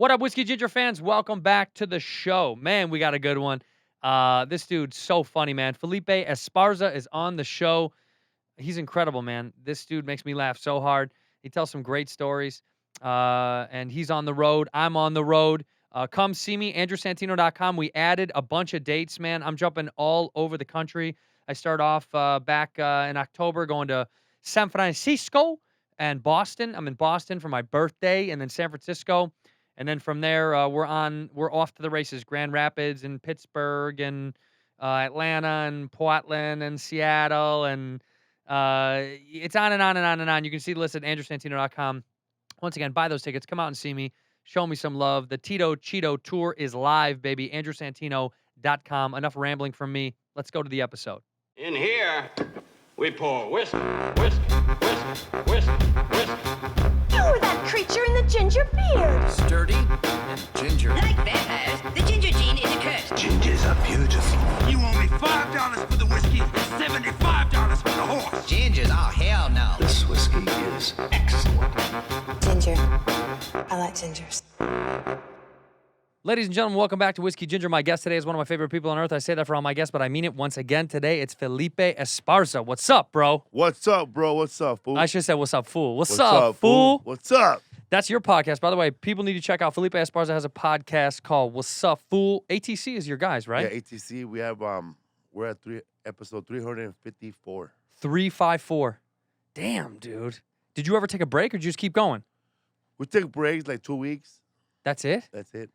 What up, Whiskey Ginger fans? Welcome back to the show. Man, we got a good one. This dude's so funny, man. Felipe Esparza is on the show. He's incredible, man. This dude makes me laugh so hard. He tells some great stories, and he's on the road. I'm on the road. Come see me, andrewsantino.com. We added a bunch of dates, man. I'm jumping all over the country. I start off back in October going to San Francisco and Boston. I'm in Boston for my birthday, and then San Francisco. And then from there, we're off to the races, Grand Rapids and Pittsburgh and Atlanta and Portland and Seattle. And it's on and on and on and on. You can see the list at andrewsantino.com. Once again, buy those tickets. Come out and see me. Show me some love. The Tito Cheeto Tour is live, baby. andrewsantino.com. Enough rambling from me. Let's go to the episode. In here, we pour whiskey, whiskey, whiskey, whiskey, whiskey. You're that creature in the ginger beard. Sturdy and ginger. Like vampires, the ginger gene is a curse. Gingers are beautiful. You owe me $5 for the whiskey and $75 for the horse. Gingers? Oh, hell no. This whiskey is excellent. Ginger. I like gingers. Ladies and gentlemen, welcome back to Whiskey Ginger. My guest today is one of my favorite people on earth. I say that for all my guests, but I mean it once again today. It's Felipe Esparza. What's up, bro? What's up, bro? What's up, fool? I should have said, what's up, fool? What's up, fool? What's up? That's your podcast. By the way, people need to check out Felipe Esparza has a podcast called What's Up, Fool? ATC is your guys, right? Yeah, ATC. We have we're at episode 354. 354. Damn, dude. Did you ever take a break or did you just keep going? We take breaks like 2 weeks. That's it? That's it.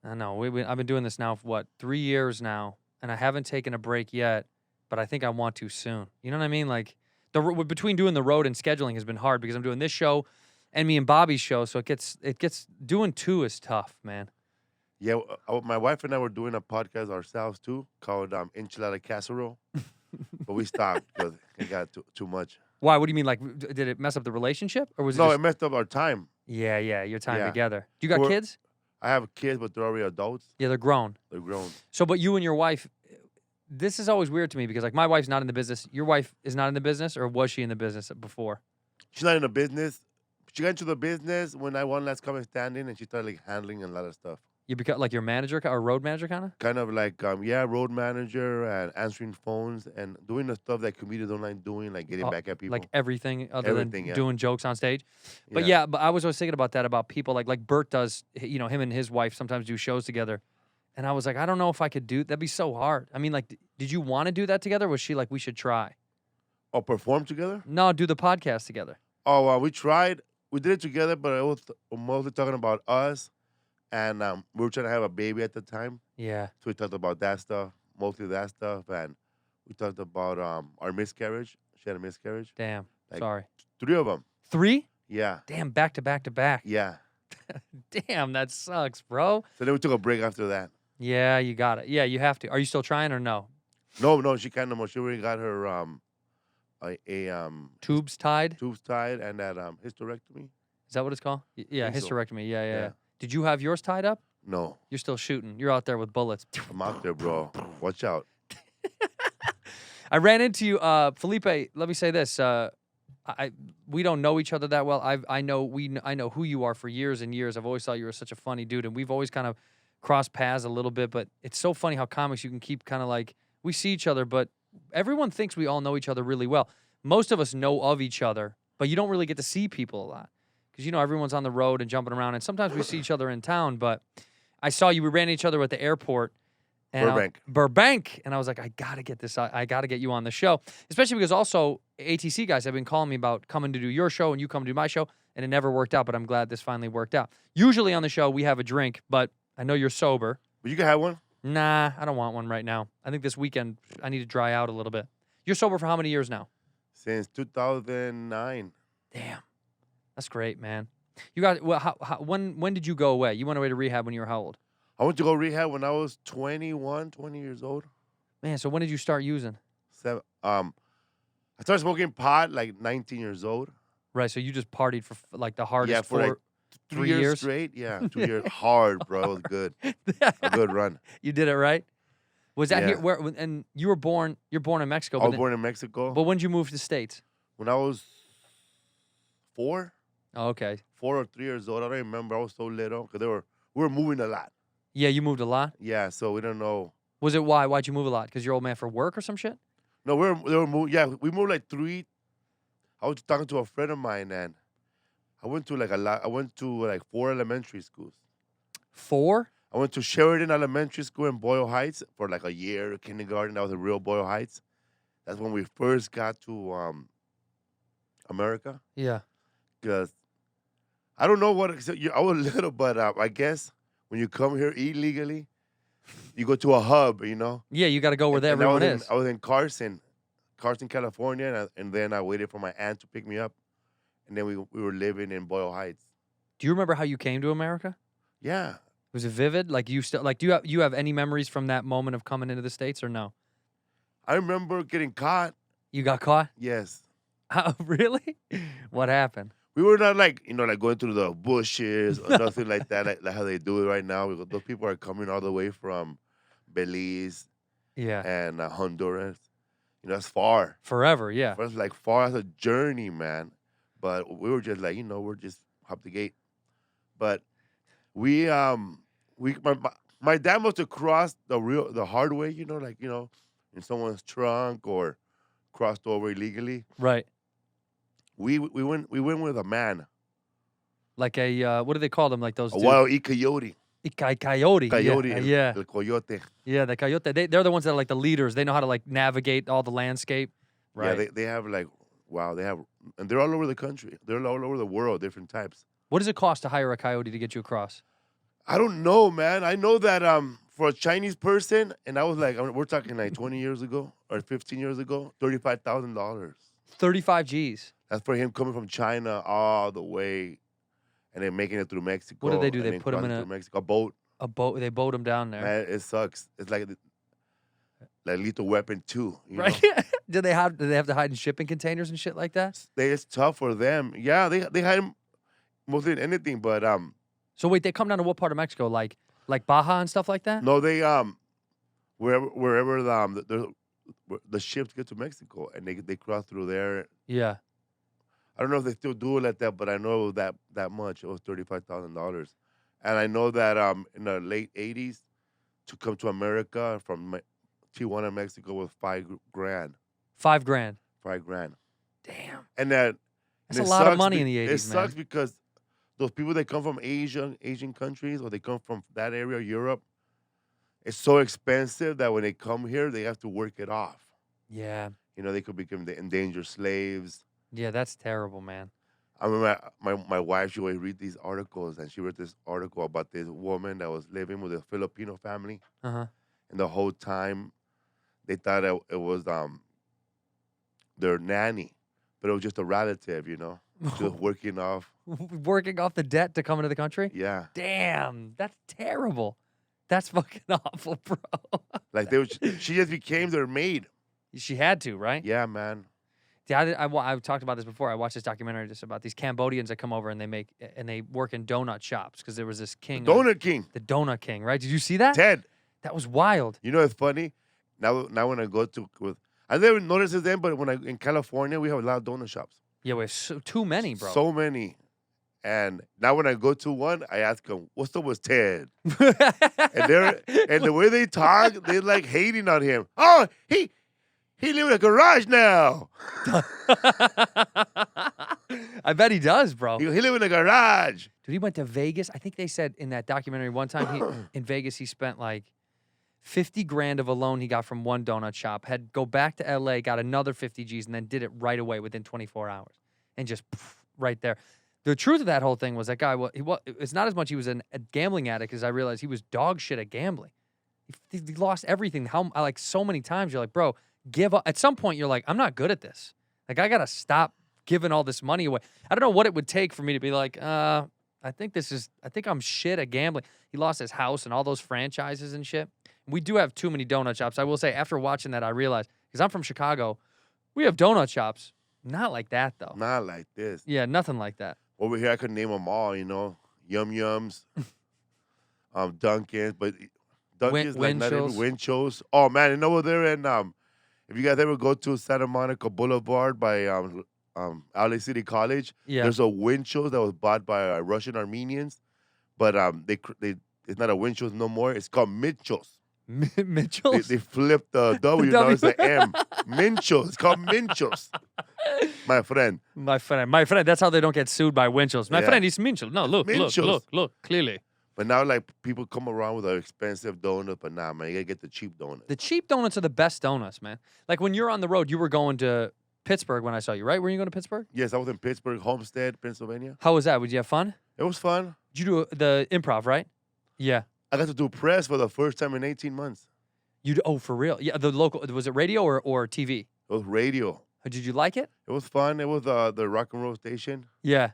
I know. I've been doing this now for, 3 years now, and I haven't taken a break yet, but I think I want to soon. You know what I mean? Like, between doing the road and scheduling has been hard because I'm doing this show and me and Bobby's show, so it gets doing two is tough, man. Yeah, my wife and I were doing a podcast ourselves, too, called Enchilada Casserole, but we stopped because it got too much. Why? What do you mean? Like, did it mess up the relationship? Or was it No, just... it messed up our time. Yeah, your time Yeah. together. Do you got kids? I have kids, but they're already adults. Yeah, they're grown. They're grown. So, but you and your wife, this is always weird to me because, like, my wife's not in the business. Your wife is not in the business, or was she in the business before? She's not in the business. She got into the business when I won Last Comic Standing, and she started, like, handling a lot of stuff. You become, like, your manager or road manager, kind of? Kind of like, road manager and answering phones and doing the stuff that comedians don't like doing, like getting back at people. Like everything other than yeah. doing jokes on stage. But but I was always thinking about that, about people like Bert does, him and his wife sometimes do shows together. And I was like, I don't know if I could do, that'd be so hard. I mean, like, did you want to do that together? Or was she like, we should try? Or perform together? No, do the podcast together. Oh, we tried. We did it together, but it was mostly talking about us. And we were trying to have a baby at the time. Yeah. So we talked about that stuff, mostly that stuff. And we talked about our miscarriage. She had a miscarriage. Damn. Like, Sorry. 3 of them. 3? Yeah. Damn, back to back to back. Yeah. Damn, that sucks, bro. So then we took a break after that. Yeah, you got it. Yeah, you have to. Are you still trying or no? No, she kind of, she already got her Tubes tied? tubes tied and that hysterectomy. Is that what it's called? Yeah, think so. hysterectomy. Yeah. Yeah. Did you have yours tied up? No. You're still shooting. You're out there with bullets. I'm out there, bro. Watch out. I ran into you, Felipe. Let me say this: we don't know each other that well. I know who you are for years and years. I've always thought you were such a funny dude, and we've always kind of crossed paths a little bit. But it's so funny how comics you can keep kind of like we see each other, but everyone thinks we all know each other really well. Most of us know of each other, but you don't really get to see people a lot because everyone's on the road and jumping around, and sometimes we see each other in town. But I saw you. We ran into each other at the airport. And Burbank. And I was like, I got to get this. I got to get you on the show, especially because also ATC guys have been calling me about coming to do your show and you come to do my show, and it never worked out, but I'm glad this finally worked out. Usually on the show, we have a drink, but I know you're sober. But you can have one. Nah, I don't want one right now. I think this weekend I need to dry out a little bit. You're sober for how many years now? Since 2009. Damn. That's great, man. You got, when did you go away? You went away to rehab when you were how old? I went to go rehab when I was 20 years old. Man, so when did you start using? I started smoking pot like 19 years old. Right, so you just partied for like the hardest for like 3 years straight. Yeah, 2 years hard, bro. It was good. A good run. You did it right. Was that here? Where? And you were born. You're born in Mexico. I was born in Mexico. But when did you move to the States? When I was 4. Oh, okay. 4 or 3 years old. I don't remember. I was so little because we were moving a lot. Yeah, you moved a lot. Yeah, so we don't know. Was it why? Why'd you move a lot? Because your old man for work or some shit? No, they were moving. Yeah, we moved like 3. I was talking to a friend of mine, and I went to like I went to like 4 elementary schools. 4? I went to Sheridan Elementary School in Boyle Heights for like a year, kindergarten. That was a real Boyle Heights. That's when we first got to America. Yeah. Because I don't know what, I was little, but I guess when you come here illegally, you go to a hub, you know? Yeah, you got to go where And everyone is. I was in Carson, California, and then I waited for my aunt to pick me up. And then we were living in Boyle Heights. Do you remember how you came to America? Yeah. Was it vivid? Like you still like do you have any memories from that moment of coming into the States or no? I remember getting caught. You got caught? Yes. How, really? What happened? We were not like, like going through the bushes or nothing like that, like how they do it right now. Because those people are coming all the way from Belize Yeah. and Honduras. It's far. Forever, yeah. For us, like far as a journey, man. But we were just like, we're just hop the gate. But my dad must have crossed the hard way, in someone's trunk or crossed over illegally. Right. We went with a man, Like a what do they call them? Like those a wild coyote. Coyote. Coyote, Yeah. el coyote. Yeah, the coyote. They're the ones that are like the leaders. They know how to like navigate all the landscape. Right. Yeah, they have like, wow, and they're all over the country. They're all over the world, different types. What does it cost to hire a coyote to get you across? I don't know, man. I know that for a Chinese person, and I was like, we're talking like 20 years ago or 15 years ago, $35,000. 35 G's. That's for him coming from China all the way, and then making it through Mexico. What do they do? and They then put him in crossing through Mexico. A boat. A boat. They boat him down there. Man, it sucks. It's like Lethal Weapon 2. Right? Do they have to hide in shipping containers and shit like that? It's tough for them. Yeah, they hide him mostly in anything, but So wait, they come down to what part of Mexico? Like Baja and stuff like that? no, they wherever the ships get to Mexico, and they cross through there. Yeah. I don't know if they still do it like that, but I know that much. It was $35,000, and I know that in the late '80s, to come to America from Tijuana, Mexico, was $5 grand. $5 grand. $5 grand. Damn. And That's it a lot of sucks money in the 80s, It man. sucks because those people that come from Asian countries, or they come from that area, Europe, it's so expensive that when they come here, they have to work it off. Yeah. They could become the endangered slaves. Yeah, that's terrible, man. I remember my wife, she always read these articles, and she read this article about this woman that was living with a Filipino family. Uh-huh. And the whole time, they thought it was their nanny, but it was just a relative, just working off. Working off the debt to come into the country? Yeah. Damn, that's terrible. That's fucking awful, bro. Like she just became their maid. She had to, right? Yeah, man. Yeah, I've talked about this before. I watched this documentary just about these Cambodians that come over and they work in donut shops because there was this king. Donut King. The Donut King, right? Did you see that? Ted. That was wild. It's funny. Now when I go I never noticed it then, but in California, we have a lot of donut shops. Yeah, we have too many, bro. So many. And now when I go to one, I ask them, what's up with Ted? and the way they talk, they're like hating on him. Oh, he lives in a garage now. I bet he does, bro. He lives in a garage. Dude, he went to Vegas. I think they said in that documentary one time in Vegas he spent like 50 grand of a loan he got from one donut shop, had go back to LA, got another 50 G's, and then did it right away within 24 hours. And just right there. The truth of that whole thing was that guy, it's not as much he was a gambling addict as I realized he was dog shit at gambling. He lost everything. Like so many times you're like, bro, give up. At some point you're like, I'm not good at this. Like I got to stop giving all this money away. I don't know what it would take for me to be like, I think I'm shit at gambling. He lost his house and all those franchises and shit. We do have too many donut shops. I will say, after watching that, I realized, because I'm from Chicago, we have donut shops. Not like that, though. Not like this. Yeah, nothing like that. Over here, I could name them all, Yum Yums, Dunkin's, but Dunkin's like not even Winchell's. Oh, man, over there, and if you guys ever go to Santa Monica Boulevard by LA City College. Yeah. There's a wind show that was bought by Russian Armenians, but they it's not a wind show no more. It's called Mitchell's. Mitchell's? They flipped the W, now W. it's the M. Minchos. It's called Minchos. My friend. My friend. That's how they don't get sued by Winchell's. My Yeah. friend, he's Minchell. No, look, Minchell's. look, clearly. But now, like, people come around with an expensive donut, but nah, man, you gotta get the cheap donut. The cheap donuts are the best donuts, man. Like when you're on the road, you were going to Pittsburgh when I saw you, right? Were you going to Pittsburgh? Yes, I was in Pittsburgh, Homestead, Pennsylvania. How was that? Did you have fun? It was fun. Did you do the improv, right? Yeah. I got to do press for the first time in 18 months. Oh, for real? Yeah, the local, was it radio or TV? It was radio. Did you like it? It was fun. It was the rock and roll station. Yeah.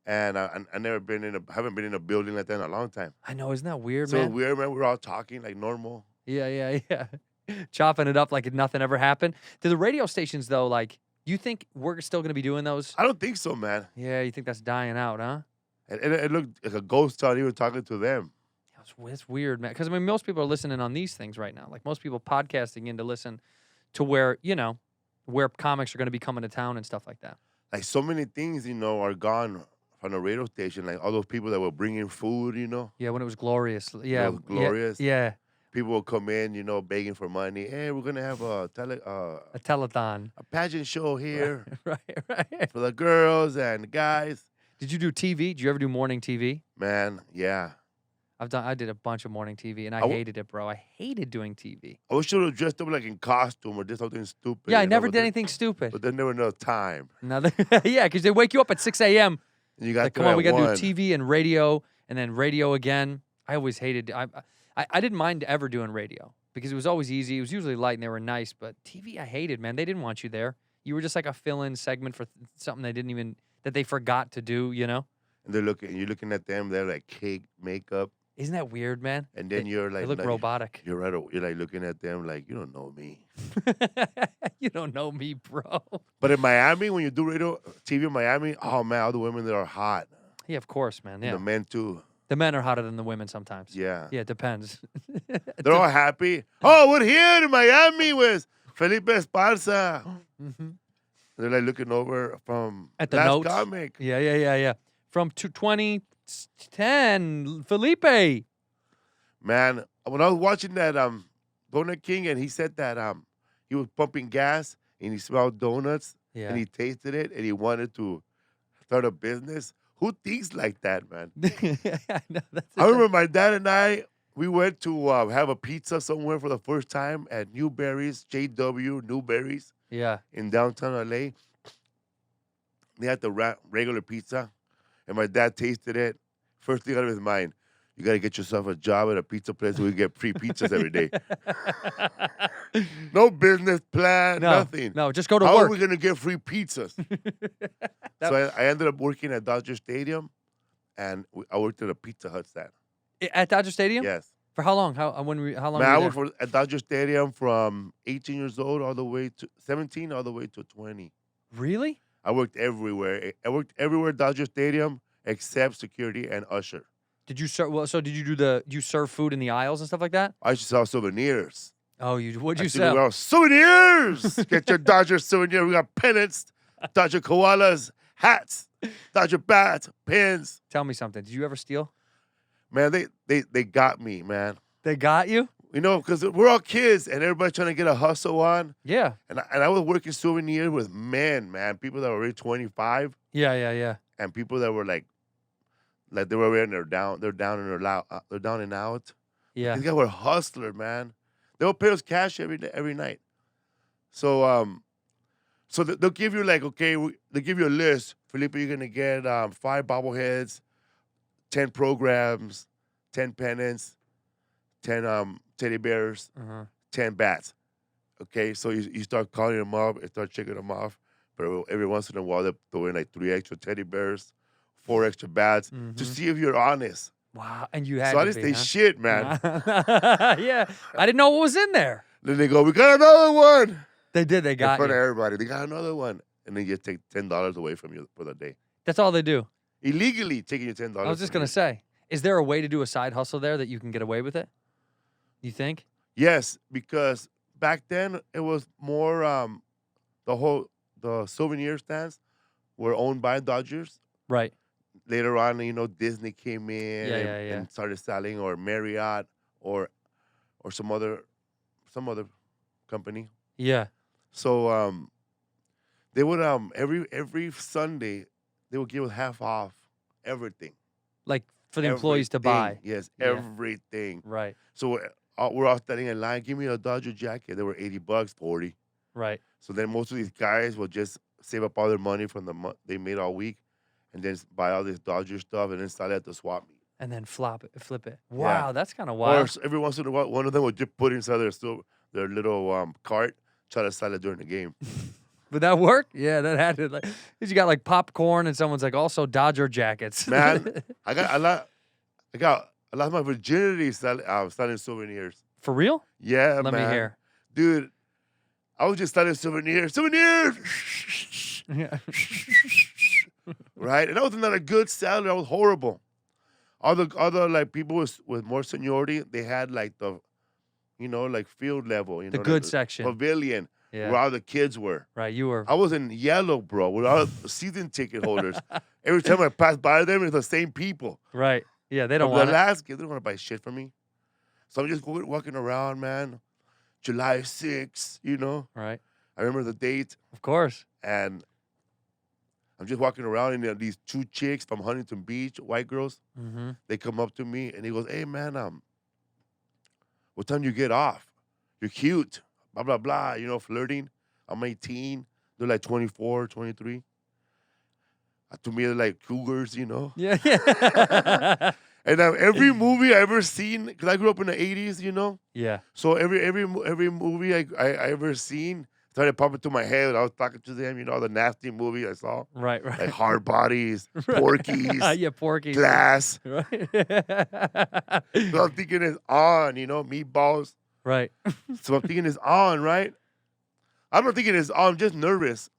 And I haven't been in a building like that in a long time. I know, isn't that weird, So man? weird, man. We're all talking like normal. Yeah. Chopping it up like nothing ever happened. Do the radio stations, though, like, you think we're still going to be doing those? I don't think so, man. Yeah, you think that's dying out, huh? It looked like a ghost town even talking to them. It's weird, man. Because, I mean, most people are listening on these things right now. Like, most people podcasting in to listen to where, where comics are going to be coming to town and stuff like that. Like so many things, are gone from the radio station. Like all those people that were bringing food, Yeah, when it was glorious. Yeah. It was glorious. Yeah. People will come in, begging for money. Hey, we're gonna have a telethon. a pageant show here Right. for the girls and the guys. Did you do TV? Did you ever do morning TV? Man, yeah. I did a bunch of morning TV, and I hated it, bro. I hated doing TV. I wish I would have dressed up like in costume or did something stupid. Yeah, I never did anything stupid. But then there was no time. Yeah, because they wake you up at 6 a.m. And you got Like, come on, we got to do TV and radio, and then radio again. I always hated. I didn't mind ever doing radio because it was always easy. It was usually light, and they were nice. But TV, I hated, man. They didn't want you there. You were just like a fill-in segment for something that they forgot to do. And you're looking at them. They're like cake, makeup. Isn't that weird, man? And then you're like, they look robotic. You're right. You're like looking at them like you don't know me. You don't know me, bro. But in Miami, when you do radio TV in Miami, oh man, all the women there are hot. Yeah, of course, man. Yeah, And the men too. the men are hotter than the women sometimes. Yeah. Yeah, it depends. They're all happy. Oh, we're here in Miami with Felipe Esparza. Mm-hmm. They're like looking over from At the last notes. comic. Yeah. From 2010, Felipe. Man, when I was watching that Donut King and he said that he was pumping gas and he smelled donuts Yeah. and he tasted it and he wanted to start a business. Who thinks like that, man? I know, I remember my dad and I, we went to have a pizza somewhere for the first time at Newberry's, JW Newberry's Yeah. in downtown LA. They had the regular pizza, and my dad tasted it. First thing out of his mind, you got to get yourself a job at a pizza place where you get free pizzas every day. No business plan, nothing. No, just go to How work. are we going to get free pizzas? So I ended up working at Dodger Stadium, and I worked at a Pizza Hut stand. At Dodger Stadium? Yes. For how long? How long Man, were I you worked there? at Dodger Stadium from 18 years old all the way to 17, all the way to 20. Really? I worked everywhere. I worked everywhere at Dodger Stadium except security and usher. Did you serve? Well, so did you you serve food in the aisles and stuff like that? I used to sell souvenirs. Oh, what'd you I sell? sell souvenirs. Get your Dodger souvenir. We got pennants, Dodger koalas, hats, Dodger bats, pins. Tell me something. Did you ever steal? Man, they got me, man. They got you? Because we're all kids and everybody's trying to get a hustle on. Yeah. And I was working souvenir with men, man. People that were already 25 Yeah. and people that were like they were already they're down and out. Yeah. These guys were hustler, man. They will pay us cash every night. So they'll give you like, okay, they give you a list. Felipe, you're gonna get 5 bobbleheads, 10 programs, 10 pennants, 10 teddy bears, 10 bats. Okay, so you start calling them up and start checking them off. But every once in a while, they throw in like 3 extra teddy bears, 4 extra bats to see if you're honest. Wow. And you had So I to didn't be, say shit, man. Yeah. I didn't know what was in there. Then they go, we got another one. They did. They In got front you. of everybody. They got another one. And then you take $10 away from you for the day. That's all they do. Illegally taking your $10. I was just from going you. to say, is there a way to do a side hustle there that you can get away with it? You think? Yes, because back then it was more the whole the souvenir stands were owned by Dodgers. Right. Later on, Disney came in Yeah. and started selling, or Marriott, or some other company. Yeah. So they would every Sunday they would give half off everything. Like for the employees to Everything. buy. Yes, Yeah. everything. Right. So we're all standing in line. Give me a Dodger jacket. They were $80, 40. Right. So then most of these guys will just save up all their money from the they made all week, and then buy all this Dodger stuff, and then sell it at the swap meet. And then flip it. Yeah. Wow, that's kind of Or wild. every once in a while, one of them would just put inside their little cart, try to sell it during the game. Would that work? Yeah, that had to. Like, 'cause you got like popcorn, and someone's like, also Dodger jackets. Man, I lost my virginity selling souvenirs. For real? Yeah, Let man. me hear. Dude, I was just selling souvenirs. Souvenirs! Yeah. Right? And I was not a good seller. I was horrible. Other like people with more seniority, they had like the, like field level. The good section. Pavilion, Yeah. where all the kids were. Right. You were. I was in yellow, bro, with all the season ticket holders. Every time I passed by them, it's the same people. Right. Yeah. They don't From want the it. last kid, they don't want to buy shit from me. So I'm just walking around, man. July 6th, Right. I remember the date, Of course. and I'm just walking around, and these two chicks from Huntington Beach, white girls, Mm-hmm. they come up to me, and he goes, "Hey, man, what time you get off? You're cute, blah, blah, blah," flirting. I'm 18. They're like 24, 23. To me, they're like cougars, Yeah. Yeah. And every movie I ever seen, because I grew up in the 80s, Yeah. so every movie I ever seen started popping to my head. I was talking to them, all the nasty movies I saw, Right. like Right. Hard Bodies, Porky's, Yeah. Porky. Glass. Right. So I'm thinking it's on, Meatballs. Right. So I'm thinking it's on, right? I'm not thinking it's on. I'm just nervous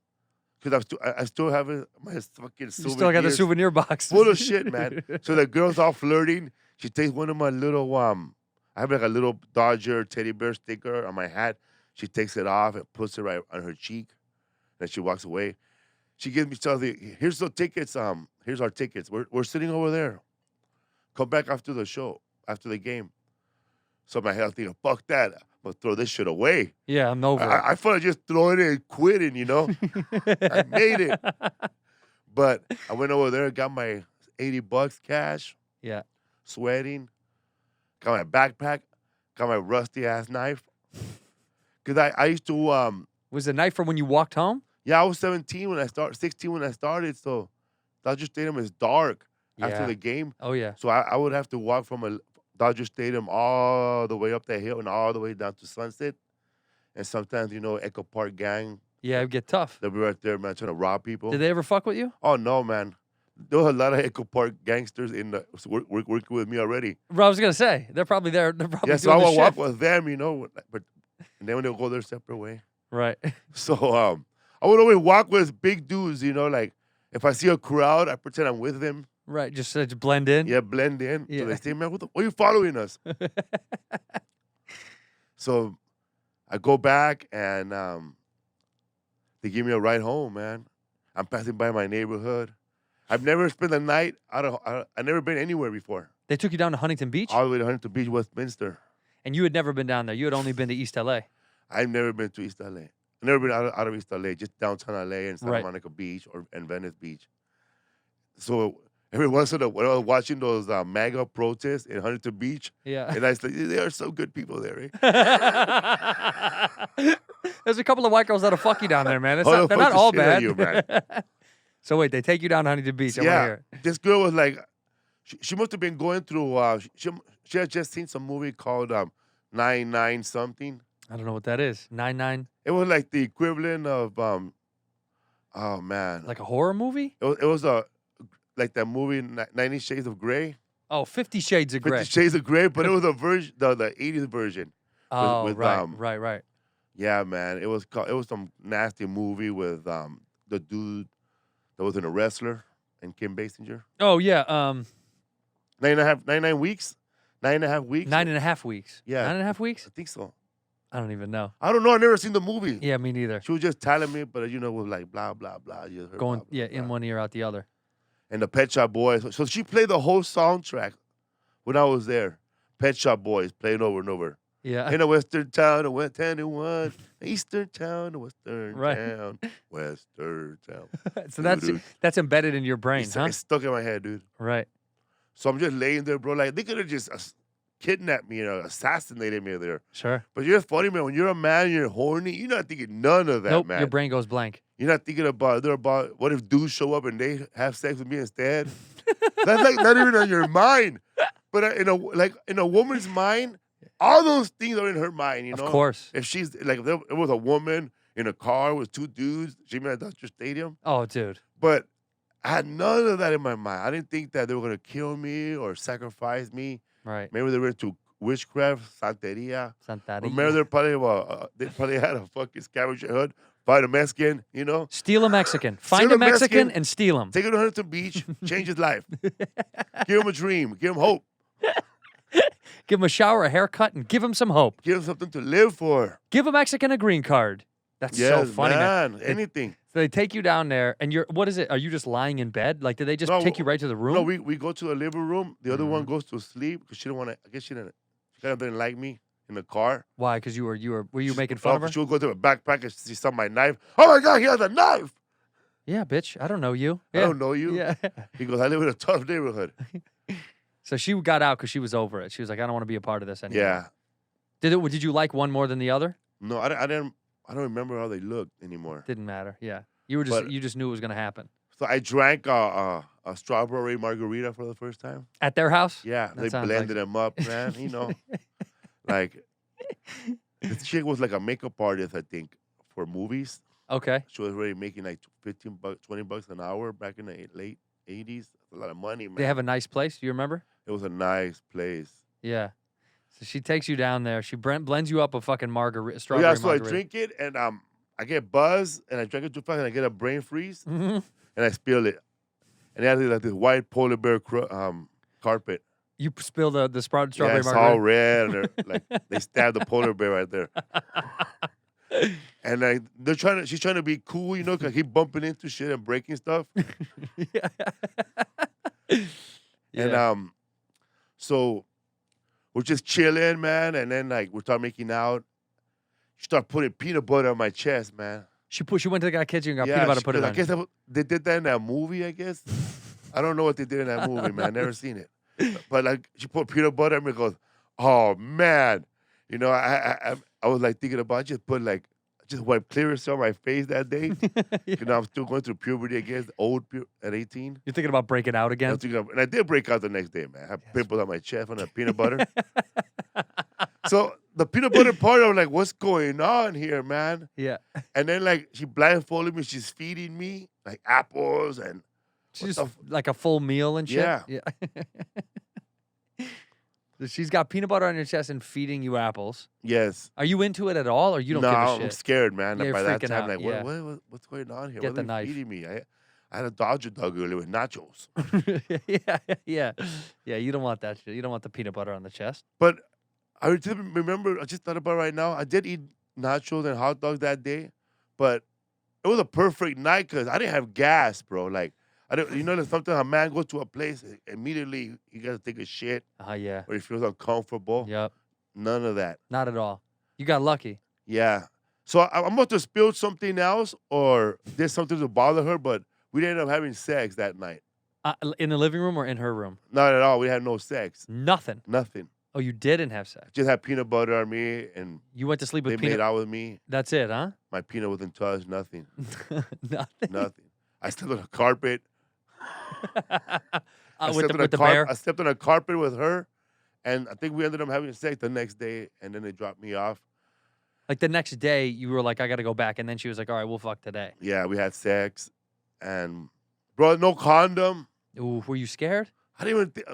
because I still have my fucking You still got the souvenirs souvenir box. full of shit, man. So the girl's all flirting. She takes one of my little I have like a little Dodger teddy bear sticker on my hat. She takes it off and puts it right on her cheek. Then she walks away. She gives me something. Here's the tickets. Here's our tickets. We're sitting over there. Come back after the show, after the game. So my head, I'm thinking, fuck that. I'm gonna throw this shit away. Yeah, I'm over it. I felt like just throwing it and quitting, I made it. But I went over there, got my $80 cash, Yeah. sweating, got my backpack, got my rusty ass knife. Cause I used to Was the night from when you walked home? I was 16 when I started, so Dodger Stadium is dark after Yeah. the game. Oh yeah. So I would have to walk from a Dodger Stadium all the way up that hill and all the way down to Sunset. And sometimes, Echo Park gang, Yeah, it'd get tough. they'll be right there, man, trying to rob people. Did they ever fuck with you? Oh, no, man. There was a lot of Echo Park gangsters working with me already. Bro, I was gonna say they're probably there. They're probably Yeah, so I doing would the walk shift. with them, and then when they'll go their separate way. Right. So I would always walk with big dudes, like if I see a crowd, I pretend I'm with them. Right. Just to blend in. Yeah, blend in. Yeah. So they say, man, why are you following us? So I go back and they give me a ride home, man. I'm passing by my neighborhood. I've never spent the night I've never been anywhere before. They took you down to Huntington Beach, All the way to Huntington Beach, Westminster. and you had never been down there. You had only been to East LA. I've never been to East LA. I've never been out of East LA, just downtown LA and Santa Right. Monica Beach and Venice Beach. So every once in a while, I was watching those MAGA protests in Huntington Beach, Yeah. and I said, there are some good people there, eh? There's a couple of white girls that'll fuck you down there, man. Oh, They're fuck not the all shit out bad. of you, man. So wait, they take you down to Huntington Beach. I want to Yeah, hear it. this girl was like, she must have been going through, she had just seen some movie called 99 something. I don't know what that is. 99, It was like the equivalent of, oh man. like a horror movie? It was like that movie 90 Shades of Grey. Oh, 50 Shades of Grey. 50 Shades of Grey, but it was a version, the 80s version. Oh, with, right. Yeah, man. It was some nasty movie with the dude that was in a wrestler and Kim Basinger. Oh, yeah. 99 weeks? 9.5 weeks? 9.5 weeks. Yeah. 9.5 weeks? I think so. I don't even know. I don't know. I never seen the movie. Yeah, me neither. She was just telling me, but was like blah blah blah. You heard Going blah, blah, in blah. one ear, out the other. And the Pet Shop Boys. So she played the whole soundtrack when I was there. Pet Shop Boys playing over and over. Yeah. In a western town, a West 10-1. Eastern town, a western Right. town. Western town. So Dude. that's embedded in your brain, It's, huh? it's stuck in my head, dude. Right. So I'm just laying there, bro. Like, they could have just kidnapped me or assassinated me there. Sure. But you're funny, man. When you're a man, you're horny. You're not thinking none of that, Nope. man. Your brain goes blank. You're not thinking about what if dudes show up and they have sex with me instead? That's like not even on your mind. But in a woman's mind, all those things are in her mind. You know, Of course. If she's like, if there was a woman in a car with two dudes, she met at Dodger Stadium. Oh, dude. But I had none of that in my mind. I didn't think that they were gonna kill me or sacrifice me. Right. Maybe they were into witchcraft, santeria. Santaria. Remember, they probably had a fucking scavenger hunt, find a Mexican, you know. Steal a Mexican. Find Steal a a Mexican Mexican, and steal him. Take him to Huntington Beach, change his life. Give him a dream, give him hope, Give him a shower, a haircut, and give him some hope. give him something to live for. Give a Mexican a green card. That's so funny, man. Anything. So they take you down there, and what is it? Are you just lying in bed? Like, did they just No, take you right to the room? No, we go to the living room. The other Mm-hmm. one goes to sleep because she didn't want to. I guess she kind of didn't like me in the car. Why? Because were you making fun of her? She would go to her backpack and she saw my knife. Oh my God, he has a knife. Yeah, bitch. I don't know you. I Yeah. don't know you. Yeah. He goes, I live in a tough neighborhood. So she got out because she was over it. She was like, I don't want to be a part of this anymore. Yeah. Did you like one more than the other? No, I don't remember how they looked anymore. Didn't matter. Yeah. You just knew it was gonna happen. So I drank a strawberry margarita for the first time. At their house? Yeah, That they sounds blended them up, man. You know, like this chick was like a makeup artist, I think, for movies. Okay. She was already making like $15, $20 an hour back in the late '80s. That's a lot of money, man. They have a nice place. Do you remember? It was a nice place. Yeah. So she takes you down there. She blends you up a fucking margarita, Oh, strawberry yeah, so margarita. I drink it and I get buzzed and I drink it too fast and I get a brain freeze Mhm. and I spill it. And it has like this white polar bear carpet. You spill the strawberry Yeah, it's margarita. all red and like they stabbed the polar bear right there. And she's trying to be cool, you know, cause I keep bumping into shit and breaking stuff. Yeah. And so we're just chilling, man, and then like we start making out. She start putting peanut butter on my chest, man. She went to the kitchen and got peanut butter put it I on. guess they did that in that movie, I guess. I don't know what they did in that movie, man. Never seen it. But like she put peanut butter on me and goes, oh man. You know, I was like thinking about I just wiped Clearasil on my face that day. You know, I'm still going through puberty again, at 18. You're thinking about breaking out again? And I did break out the next day, man. I had pimples on my chest from the peanut butter. So the peanut butter part, I'm like, what's going on here, man? Yeah. And then like she blindfolded me, she's feeding me like apples and She's what just like a full meal and shit? Yeah. So she's got peanut butter on your chest and feeding you apples. yes. Are you into it at all, or you don't No, give a I'm shit? scared, man. Yeah, you're By that freaking time, out, like, yeah. what's going on here? Get What the are they knife. feeding me? I had a Dodger dog earlier with nachos. Yeah. You don't want that shit. You don't want the peanut butter on the chest. But I just remember, I just thought about it right now. I did eat nachos and hot dogs that day, but it was a perfect night because I didn't have gas, bro. Like, there's sometimes a man goes to a place, immediately he got to take a shit Yeah. or he feels uncomfortable. Yep. None of that. Not at all. You got lucky. Yeah. So I must have spilled something else or did something to bother her, but we didn't end up having sex that night. In the living room or in her room? Not at all. We had no sex. Nothing. Nothing. Oh, you didn't have sex. Just had peanut butter on me and You went to sleep they with made peanut. out with me. That's it, huh? My peanut wasn't touched. Nothing. Nothing. Nothing. I slept on a carpet. With the bear. I slept on a carpet with her, and I think we ended up having sex the next day, and then they dropped me off. Like the next day, you were like, I got to go back. And then she was like, all right, we'll fuck today. Yeah, we had sex, and bro, no condom. Ooh, were you scared? I didn't even think.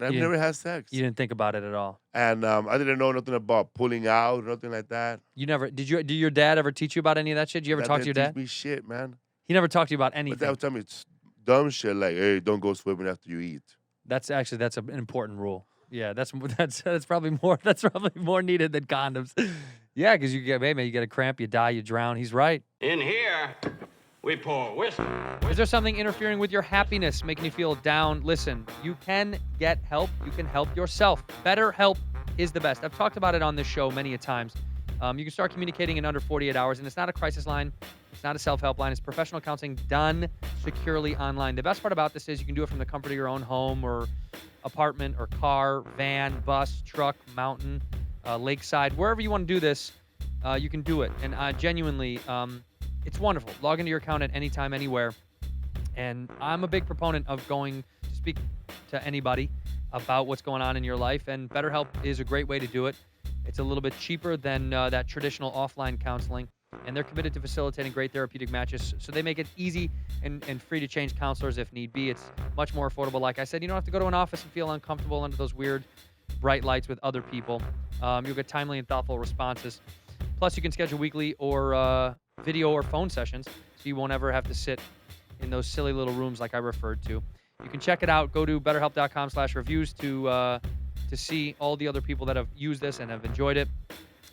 I've You never had sex, You didn't think about it at all. and I didn't know nothing about pulling out, nothing like that. You never, did your dad ever teach you about any of that shit? Did you ever That talk to your didn't dad? teach me shit, man. He never talked to you about But anything. that would tell me it's dumb shit like, hey, don't go swimming after you eat. That's an important rule. Yeah, that's probably more needed than condoms. Yeah, because you get a cramp, you die, you drown. He's right. In here, we pour whiskey. Is there something interfering with your happiness, making you feel down? Listen, you can get help. You can help yourself. BetterHelp is the best. I've talked about it on this show many a times. You can start communicating in under 48 hours, and it's not a crisis line. It's not a self-help line. It's professional counseling done securely online. The best part about this is you can do it from the comfort of your own home or apartment or car, van, bus, truck, mountain, lakeside, wherever you want to do this, you can do it. And genuinely, it's wonderful. Log into your account at any time, anywhere. And I'm a big proponent of going to speak to anybody about what's going on in your life. And BetterHelp is a great way to do it. It's a little bit cheaper than that traditional offline counseling. And they're committed to facilitating great therapeutic matches. So they make it easy and free to change counselors if need be. It's much more affordable. Like I said, you don't have to go to an office and feel uncomfortable under those weird bright lights with other people. You'll get timely and thoughtful responses. Plus, you can schedule weekly or video or phone sessions, so you won't ever have to sit in those silly little rooms like I referred to. You can check it out. Go to betterhelp.com/reviews to see all the other people that have used this and have enjoyed it.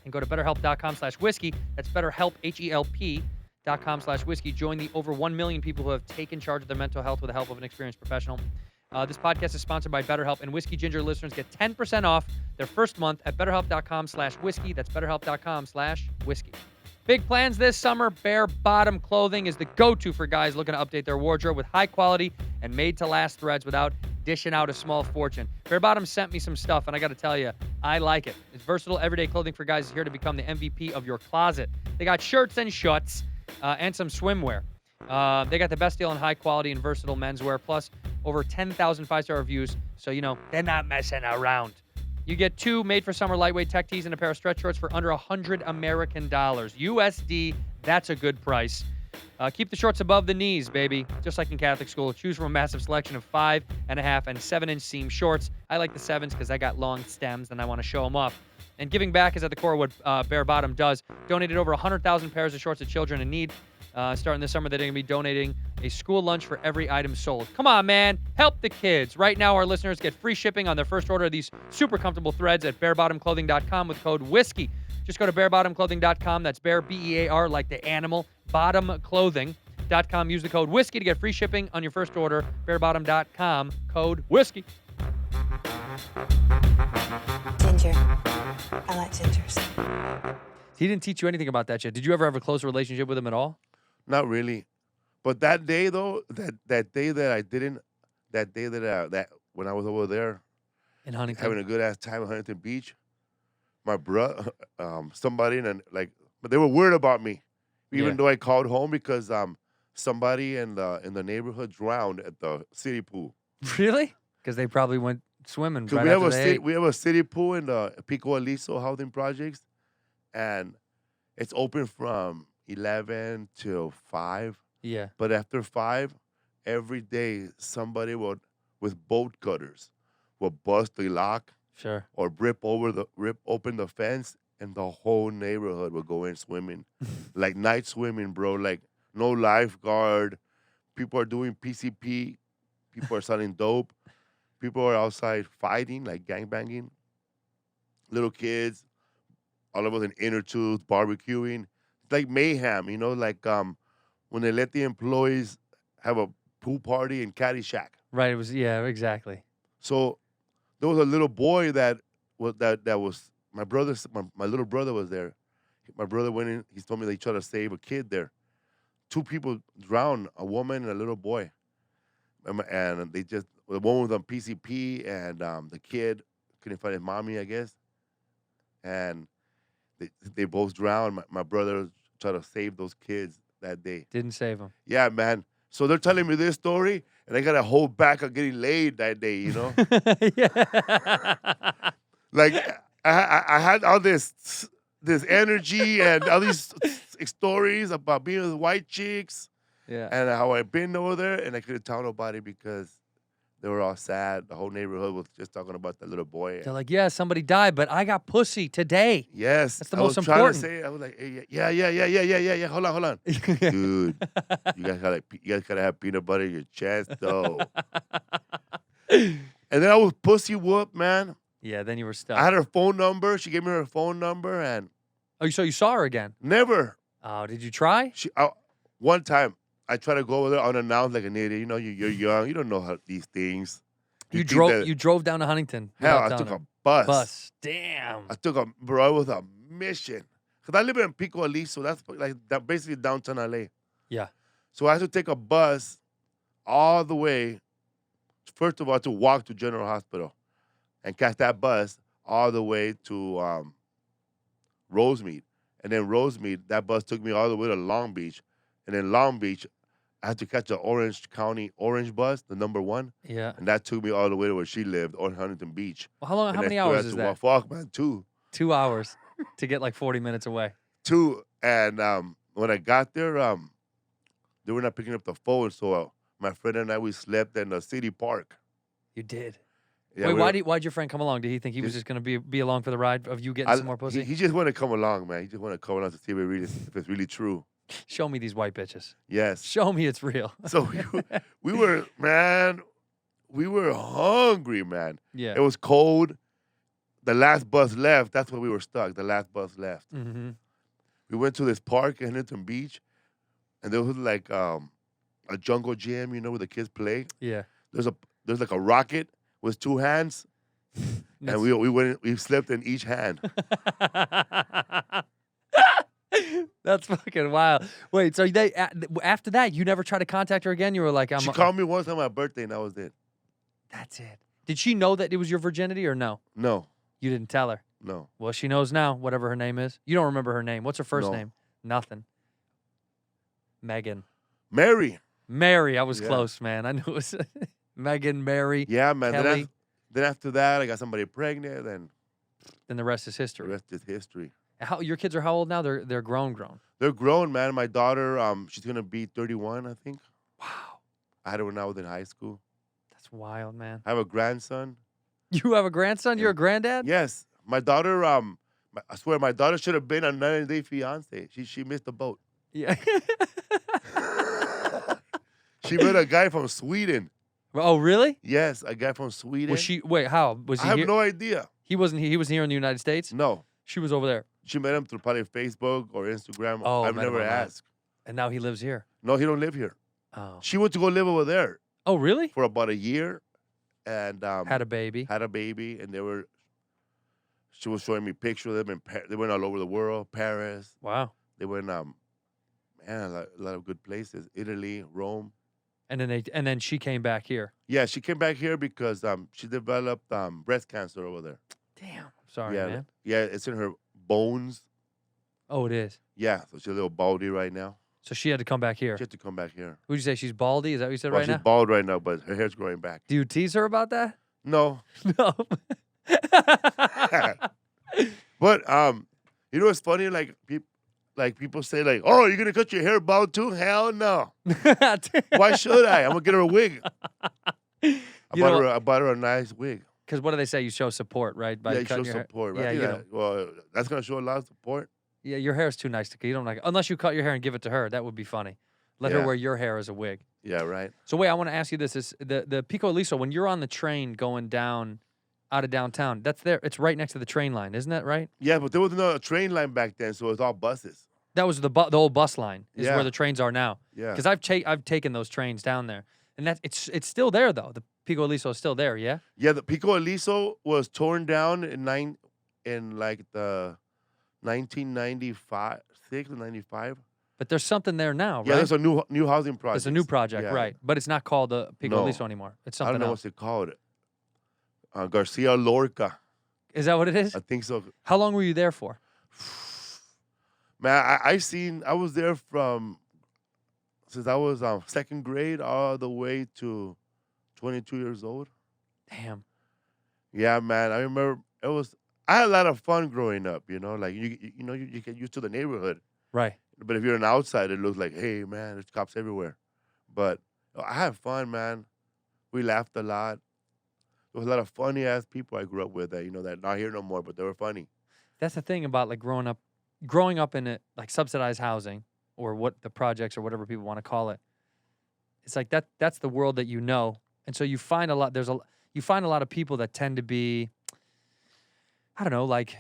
And go to betterhelp.com/whiskey. That's BetterHelp, HELP.com/whiskey. Join the over 1 million people who have taken charge of their mental health with the help of an experienced professional. This podcast is sponsored by BetterHelp, and Whiskey Ginger listeners get 10% off their first month at betterhelp.com/whiskey. That's betterhelp.com/whiskey. Big plans this summer. Bare Bottom Clothing is the go-to for guys looking to update their wardrobe with high quality and made-to-last threads without dishing out a small fortune. Bare Bottom sent me some stuff, and I got to tell you, I like it. It's versatile, everyday clothing for guys here to become the MVP of your closet. They got shirts and shorts and some swimwear. They got the best deal on high quality and versatile menswear, plus over 10,000 five-star reviews, so you know they're not messing around. You get 2 made-for-summer lightweight tech tees and a pair of stretch shorts for under $100 American dollars. USD, that's a good price. Keep the shorts above the knees, baby, just like in Catholic school. Choose from a massive selection of 5.5 and 7-inch seam shorts. I like the 7s because I got long stems and I want to show them off. And giving back is at the core of what Bare Bottom does. Donated over 100,000 pairs of shorts to children in need. Starting this summer, they're going to be donating a school lunch for every item sold. Come on, man. Help the kids. Right now, our listeners get free shipping on their first order of these super comfortable threads at barebottomclothing.com with code WHISKEY. Just go to barebottomclothing.com. That's bear, B-E-A-R, like the animal, bottomclothing.com. Use the code WHISKEY to get free shipping on your first order. Barebottom.com, code WHISKEY. Ginger. I like gingers. He didn't teach you anything about that yet. Did you ever have a close relationship with him at all? Not really. But that day though, that day that I didn't, that when I was over there In Huntington? having a good ass time at Huntington Beach, my brother, somebody but they were worried about me, even though I called home because somebody in the neighborhood drowned at the city pool. Really? Because they probably went swimming right we have after they ate. we have a city pool in the Pico Aliso housing projects, and it's open from 11 till 5. Yeah. But after 5, every day somebody would with bolt cutters will bust the lock Sure. or rip open the fence, and the whole neighborhood will go in swimming, like night swimming, bro. Like no lifeguard. People are doing PCP. People are selling dope. People are outside fighting, like gangbanging. Little kids, all of us in inner tubes, barbecuing. It's like mayhem, you know, like when they let the employees have a pool party in Caddyshack. Right. It was, yeah, exactly. So there was a little boy that was my brother's. My little brother was there. My brother went in. He told me they tried to save a kid there. 2 people drowned, a woman and a little boy. And they just, the one was on PCP, and the kid couldn't find his mommy, I guess. And they both drowned. My brother tried to save those kids that day. Didn't save him. Yeah, man. So they're telling me this story, and I got to hold back on getting laid that day, you know? Yeah. Like, I had all this energy and all these stories about being with white chicks. Yeah. And how I've been over there, and I couldn't tell nobody because they were all sad. The whole neighborhood was just talking about the little boy. They're like, yeah, somebody died, but I got pussy today. Yes. That's the I most was trying important. to say, I was like, hey, yeah. Hold on. Dude, you guys gotta have peanut butter in your chest, though. And then I was pussy whooped, man. Yeah, then you were stuck. I had her phone number. She gave me her phone number, and Oh, so you saw her again? Never. Oh, did you try? One time, I tried to go over there unannounced like an idiot. You know, you're young. You don't know how these things. You think drove. that- You drove down to Huntington. Hell, without I telling took her. a bus. Bus. Damn. Bro, it was a mission. Because I live in Pico Aliso. That's like basically downtown LA. Yeah. So I had to take a bus all the way, first of all, to walk to General Hospital and catch that bus all the way to Rosemead. And then Rosemead, that bus took me all the way to Long Beach. And then Long Beach, I had to catch the Orange County Orange bus, the number 1. Yeah. And that took me all the way to where she lived, on Huntington Beach. Well, how long? And How I many still hours had is to that? Fuck, man, 2. 2 hours to get like 40 minutes away. 2. And when I got there, they were not picking up the phone. So my friend and I, we slept in the city park. You did. Yeah, Wait, why'd your friend come along? Did he think he was just gonna be along for the ride of you getting some more pussy? He just wanted to come along, man. He just wanted to come along to see if it's really true. Show me these white bitches. Yes. Show me it's real. So we were hungry, man. Yeah. It was cold. The last bus left. That's where we were stuck. The last bus left. Mm-hmm. We went to this park in Huntington Beach, and there was like a jungle gym, you know, where the kids play. Yeah. There's like a rocket with 2 hands, and we slept in each hand. That's fucking wild. Wait, so after that, you never tried to contact her again? You were like, She called me once on my birthday, and that was it. That's it. Did she know that it was your virginity or no? No, You didn't tell her. no. Well, she knows now, whatever her name is. You don't remember her name. What's her first No. name? Nothing. Megan. Mary. Mary. I was Yeah. close, man. I knew it was Megan, Mary. Yeah, man. Kelly. Then after that, I got somebody pregnant, and Then the rest is the history. rest is history. Your kids are how old now? They're grown. They're grown, man. My daughter, she's gonna be 31, I think. Wow. I had her when I was in high school. That's wild, man. I have a grandson. You have a grandson? You're a granddad? Yes, my daughter. I swear, my daughter should have been a 90-day fiance. She missed the boat. Yeah. She met a guy from Sweden. Oh, really? Yes, a guy from Sweden. Wait, how? Was I he have here? no idea. He wasn't here. He was here in the United States? No, She was over there. she met him through probably Facebook or Instagram. Oh, I've met him never online. asked. And now he lives here. No, he don't live here. Oh. She went to go live over there Oh, really? for about a year, and Had a baby. had a baby, and she was showing me pictures of them. They went all over the world, Paris. Wow. They went, man, a lot of good places. Italy, Rome. And then she came back here. Yeah, she came back here because she developed breast cancer over there. Damn. Sorry, yeah, man. yeah, it's in her bones. Oh, it is. Yeah, so she's a little baldy right now. So she had to come back here. She has to come back here. Would you say she's baldy? Is that what you said Well, right she's now? bald right now, but her hair's growing back. Do you tease her about that? No, No. but you know what's funny? Like people say, like, "Oh, you're gonna cut your hair bald too?" Hell no. Why should I? I'm gonna get her a wig. I bought her a nice wig. Because what do they say? You show support, right? By Yeah, you cutting show your hair. support, right? Yeah, you know. Well, that's gonna show a lot of support. Yeah, your hair is too nice to cut. You don't like unless you cut your hair and give it to her. That would be funny. Let her Yeah. wear your hair as a wig. Yeah, right. So wait, I want to ask you this: is the Pico Aliso when you're on the train going down out of downtown? That's there. It's right next to the train line, isn't that right? Yeah, but there was no train line back then, so it was all buses. That was the old bus line is Yeah. where the trains are now. Yeah. Because I've taken those trains down there, and it's still there though. The Pico Aliso is still there. Yeah. Yeah, the Pico Aliso was torn down in like the 1995, 6 or 95. But there's something there now, Yeah, right? there's a new housing project. It's a new project, Yeah. right? But it's not called the Pico No. Aliso anymore. It's I don't something know else. what's it called. Garcia Lorca. Is that what it is? I think so. How long were you there for? Man, I was there since I was second grade all the way to 22 years old. Damn. Yeah, man. I remember I had a lot of fun growing up, you know, like you get used to the neighborhood. Right. But if you're an outsider, it looks like, hey, man, there's cops everywhere. But I had fun, man. We laughed a lot. There was a lot of funny ass people I grew up with that that are not here no more, but they were funny. That's the thing about like growing up in it like subsidized housing or what the projects or whatever people want to call it. It's like that's the world that you know. And so you find a lot you find a lot of people that tend to be I don't know, like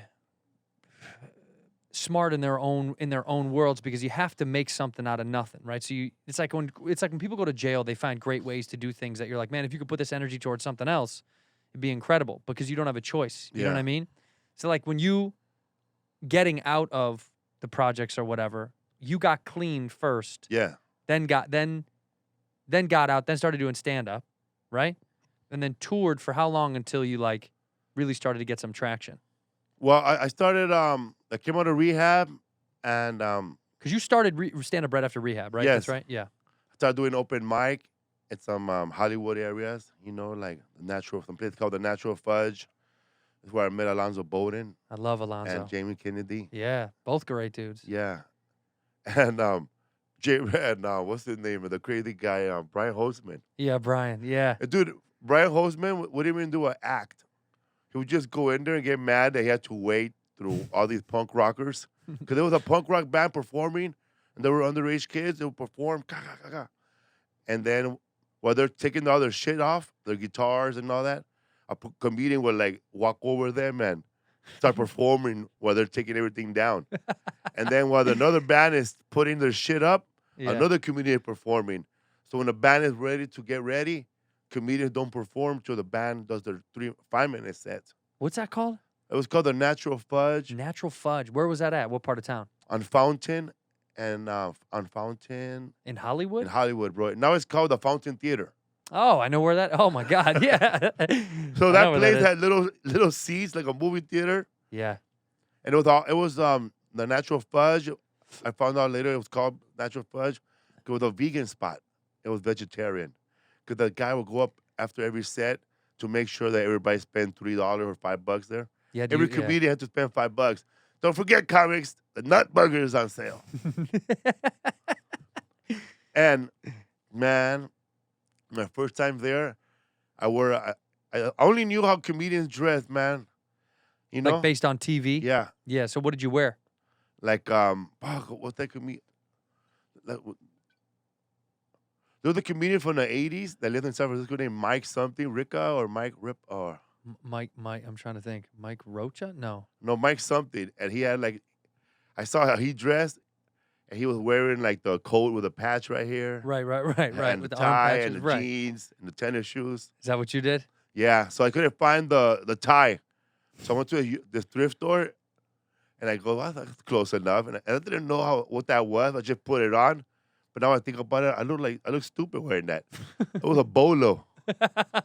smart in their own worlds because you have to make something out of nothing, right? So it's like when people go to jail, they find great ways to do things that you're like, man, if you could put this energy towards something else, it'd be incredible because you don't have a choice. You know what I mean? So like when you getting out of the projects or whatever, you got clean first. Yeah. Then got out, then started doing stand up, right? And then toured for how long until you like really started to get some traction? Well, I started. I came out of rehab, and Because you started stand up right after rehab, right? Yes. That's right. Yeah. I started doing open mic in some Hollywood areas. Like some place called the Natural Fudge. It's where I met Alonzo Bowden I love Alonzo. and Jamie Kennedy. Yeah, both great dudes. Yeah, and what's his name? The crazy guy, Brian Holtzman. Yeah, Brian. Yeah. Dude, Brian Holtzman wouldn't even do an act. He would just go in there and get mad that he had to wait through all these punk rockers. Because there was a punk rock band performing, and they were underage kids. They would perform, and then while they're taking all their shit off, their guitars and all that, a comedian would like walk over them and start performing while they're taking everything down. And then while another band is putting their shit up, another comedian is performing. So when the band is ready to get ready, comedians don't perform till the band does their 5-minute sets. What's that called? It was called the Natural Fudge Natural Fudge. Where was that at? What part of town? on Fountain in In Hollywood? Bro. Now it's called the Fountain Theater. Oh, I know where that. Oh my God. Yeah. So I know that where place is. had little seats like a movie theater, Yeah. and it was the Natural Fudge. I found out later it was called Natural Fudge. It was a vegan spot. It was vegetarian. Because the guy would go up after every set to make sure that everybody spent $3 or $5 there. Yeah. Every comedian had to spend $5. Don't forget, comics, the Nut Burger is on sale. And man, my first time there, I only knew how comedians dress, man. Like based on TV? Yeah. Yeah. So what did you wear? Like what's that comedian? There was a comedian from the 80s that lived in San Francisco named Mike something, Ricca or Mike Rip or Mike, I'm trying to think. Mike Rocha? No, Mike something. And he had I saw how he dressed, and he was wearing like the coat with a patch right here. Right. And With the the arm tie patches, and the jeans and the tennis shoes. Is that what you did? Yeah, so I couldn't find the tie. So I went to this thrift store, and I go, well, that's close enough. And I didn't know what that was. I just put it on. But now I think about it, I look stupid wearing that. It was a bolo.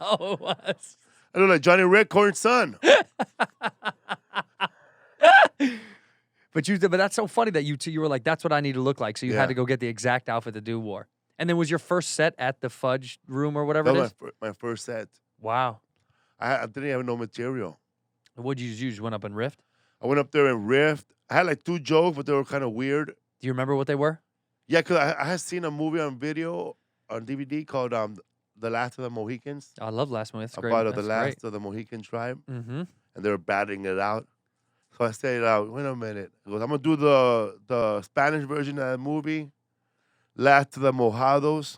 Oh, it was. I look like Johnny Redcorn's son. But that's so funny that you were like, that's what I need to look like. So you Yeah. had to go get the exact outfit the dude wore. And then was your first set at the Fudge Room or whatever That it was is? my first set. Wow. I didn't have no material. What'd you do? You just went up and riffed? I went up there and riffed. I had like 2 jokes, but they were kind of weird. Do you remember what they were? Yeah, because I had seen a movie on video, on DVD called The Last of the Mohicans. Oh, I love Last Movie. That's great. About That's the last of the Mohican tribe. Mm-hmm. And they were battling it out. So I said, wait a minute. He goes, I'm going to do the Spanish version of that movie, Last of the Mojados,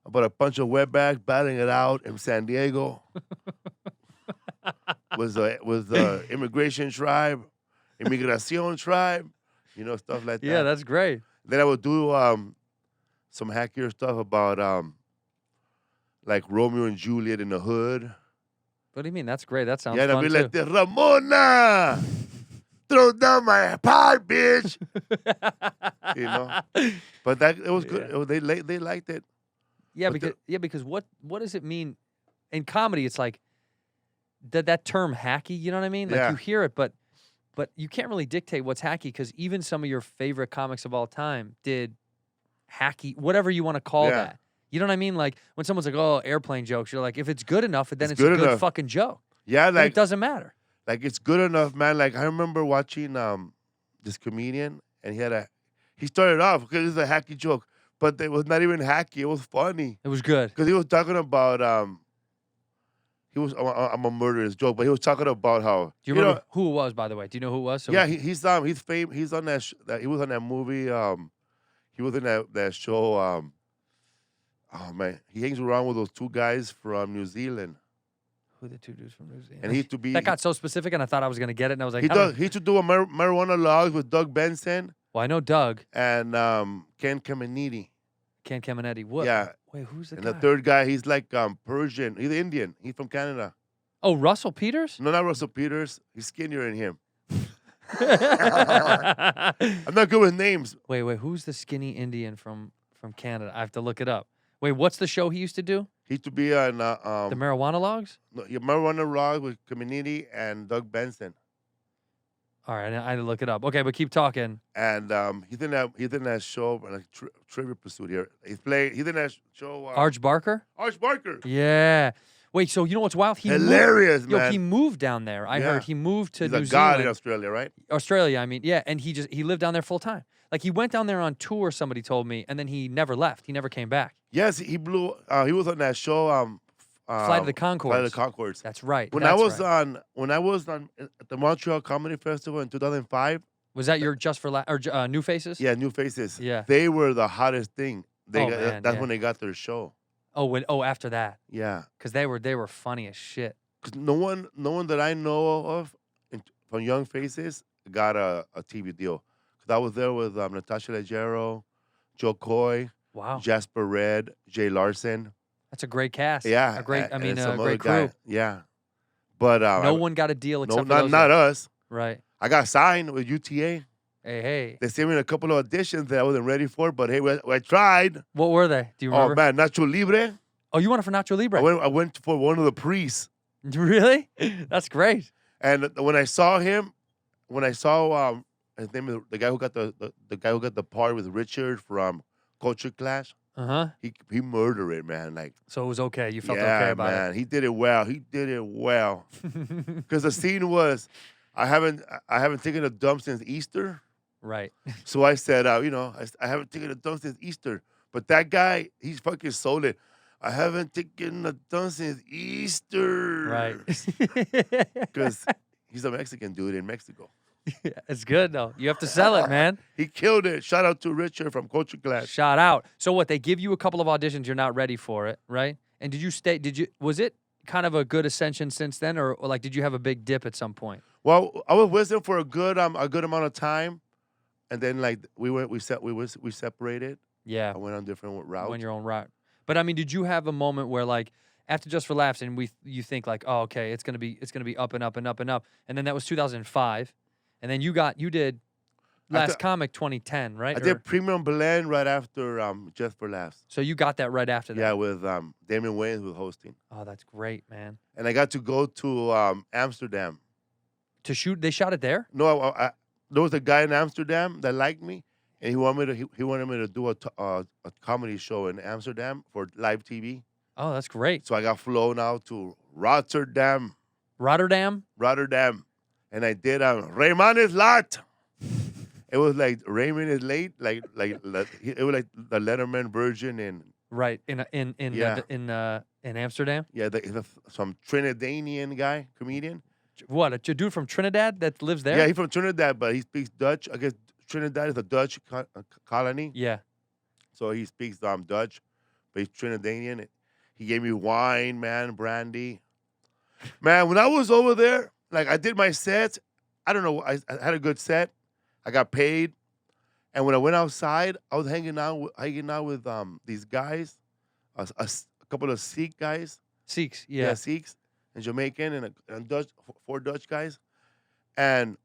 about a bunch of wetbacks battling it out in San Diego. was the immigration tribe, Immigracion tribe, stuff like that. Yeah, that's great. Then I would do some hackier stuff about like Romeo and Juliet in the hood. What do you mean? That's great. That sounds Yeah, and I'd fun be too. like, Ramona, throw down my pie, bitch. But it was good. They liked it. Yeah, But because what does it mean in comedy? It's like that term hacky. You know what I mean? Like Yeah. you hear it, but you can't really dictate what's hacky because even some of your favorite comics of all time did hacky, whatever you want to call Yeah. that. You know what I mean? Like when someone's like, "Oh, airplane jokes," you're like, if it's good enough, then it's a good good enough. fucking joke. Yeah, Then it like doesn't matter. it's good enough, man. Like I remember watching this comedian, and he started off because it's a hacky joke, but it was not even hacky. It was funny It was good. because he was talking about I'm a murderous joke, but he was talking about how Do you remember who it was, by the way? Do you know who it was? So yeah, he's famous. He's on that. He was on that movie. He was in that show. Oh man, he hangs around with those 2 guys from New Zealand. who Who the two dudes from New Zealand? And he used to be. That got so specific, and I thought I was gonna get it, and I was like, He I don't- he used to do a marijuana logs with Doug Benson well, I know Doug and Ken Caminiti. Ken Caminetti. What? Yeah. Wait, who's the And guy? the third guy, he's like Persian. He's Indian. He's from Canada. Oh, Russell Peters. No, not Russell Peters. He's skinnier than him. wait, I'm not good with names. who's the skinny Indian from Canada? I have to look it up. Wait, what's the show he used to do? He used to be on The marijuana logs? marijuana log with Caminiti and Doug Benson. All right, I had to look it up. Okay, but keep talking. And he's in that show, like Trivia Pursuit here. He's in that show. Arch Barker? Arch Barker. Yeah. Wait, so you know what's wild? He Hilarious, moved, Yo, man. he moved down there. I Yeah. heard he moved to He's New a god Zealand. in Australia, right? Australia, I mean, yeah, and he lived down there full time. Like he went down there on tour, somebody told me, and then he never left. He never came back. Yes, he blew. He was on that show. Flight of the Conchords. Flight of the Conchords. That's right. When that's I was right. on at the Montreal Comedy Festival in 2005. Was that your Just for New Faces? Yeah, New Faces. Yeah. They were the hottest thing. Man, that's yeah. when they got their show. Oh, after that, Yeah. because they were funny as shit. Because no one that I know of from Young Faces got a TV deal. Because I was there with Natasha Leggero, Joe Coy, Wow, Jasper Red, Jay Larson. that's a great cast. Yeah. a great. I and mean, some a other great guy. crew. Yeah. But No one got a deal no, except for not those not guys. us. Right. I got signed with UTA. Hey. They sent me a couple of auditions that I wasn't ready for, but hey, I tried. What were they? Do you Oh remember? man, Nacho Libre. Oh, you went for Nacho Libre? I went for one of the priests, Really? That's great. and when I saw him, his name is the guy who got the part with Richard from Culture Clash. He murdered it, man. Like So it was okay. You felt yeah, okay about man. He did it well. it. Because the scene was, I haven't taken a dump since Easter. Right. So I said, I haven't taken a dump since Easter. But that guy, he's fucking sold it. I haven't taken a dump since Easter. Right. Because he's a Mexican dude in Mexico. It's good though. You have to sell it, man. He killed it. Shout out to Richard from Culture Clash. Shout out. So what? They give you a couple of auditions. You're not ready for it, right? And was it kind of a good ascension since then, or like did you have a big dip at some point? Well, I was with him for a good amount of time, and then like we separated. Yeah. I went on different routes. Went your own route. But I mean, did you have a moment where like after Just for Laughs and you think like, oh, okay, it's gonna be up and up and up and up, and then that was 2005, and then you did Last Comic 2010, right? I did Premium Blend right after Just for Laughs. So you got that right after that. Yeah, with Damon Wayans who was hosting, Oh, that's great, man. and I got to go to Amsterdam. To shoot, they shot it there. No, there was a guy in Amsterdam that liked me, and he wanted me to do a comedy show in Amsterdam for live TV. Oh, that's great. So I got flown out to Rotterdam, and I did Raymond is lot. It was like Raymond is late, it was like the Letterman version in Right in Amsterdam. yeah, some Trinidadian guy comedian. What, a dude from Trinidad that lives there? Yeah, he's from Trinidad, but he speaks Dutch. I guess Trinidad is a Dutch colony, Yeah. so he speaks Dutch, but he's Trinidadian. He gave me wine, man, brandy. Man, when I was over there, like I did my sets. I don't know. I had a good set. I got paid, and when I went outside, I was hanging out with these guys, a couple of Sikh guys. Sikhs. Yeah. Sikhs and Jamaican and Dutch, 4 Dutch guys, and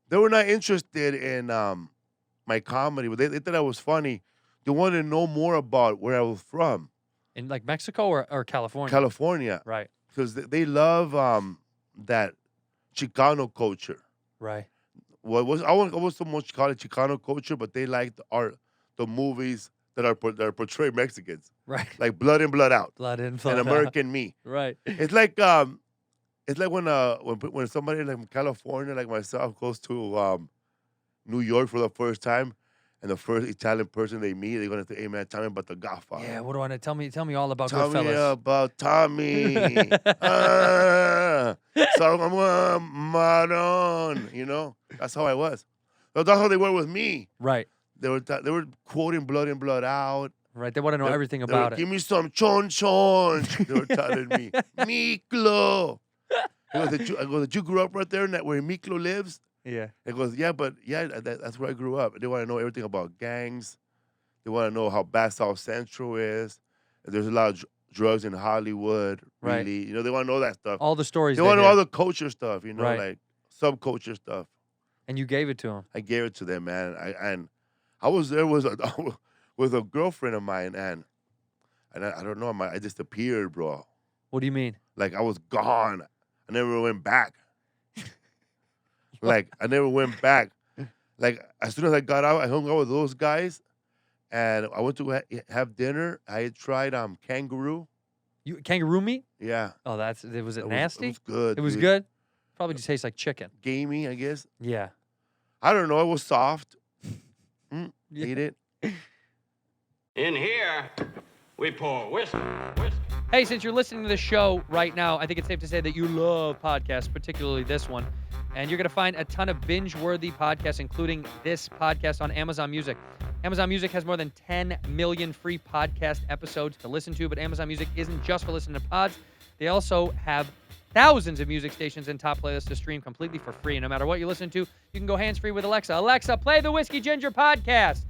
they were not interested in my comedy, but they thought I was funny. They wanted to know more about where I was from, In like Mexico or California. California, Right. because they love that Chicano culture. Right. I won't so much call it Chicano culture, but they like the movies that are portray Mexicans, Right. like Blood In, Blood Out, Blood in, blood and out. American Me. Right. It's like when somebody like from California, like myself, goes to New York for the first time, and the first Italian person they meet, they're gonna say, "Hey man, tell me about the Godfather." Yeah. What do I know? Tell me all about Tell me Goodfellas. about Tommy. Maron. You know, that's how I was. That's how they were with me. Right. They were quoting Blood In, Blood Out. Right. They want to know everything They were, about it. Give me some chon chon. They were telling me, Miklo. I go, did you grow up right there where Miklo lives? Yeah. It goes, yeah, but that's where I grew up. They want to know everything about gangs. They want to know how bad South Central is. There's a lot of drugs in Hollywood, Right. really. You know, they want to know that stuff. All the stories They they want to know hear. all the culture stuff, you know, Right. like subculture stuff. And you gave it to them. I gave it to them, man. I was there with a girlfriend of mine, and I don't know, I disappeared, bro. What do you mean? Like I was gone. I never went back. Like I never went back. Like as soon as I got out, I hung out with those guys, and I went to have dinner. I had tried kangaroo. You kangaroo meat? Yeah. Oh, was it It nasty? was good. It was dude. good? Probably just tastes like chicken. Gamey, I guess. Yeah. I don't know. It was soft. Yeah. Ate it. In here, we pour whiskey, whiskey. Hey, since you're listening to the show right now, I think it's safe to say that you love podcasts, particularly this one. And you're going to find a ton of binge-worthy podcasts, including this podcast on Amazon Music. Amazon Music has more than 10 million free podcast episodes to listen to, but Amazon Music isn't just for listening to pods. They also have thousands of music stations and top playlists to stream completely for free. And no matter what you listen to, you can go hands-free with Alexa. Alexa, play the Whiskey Ginger podcast.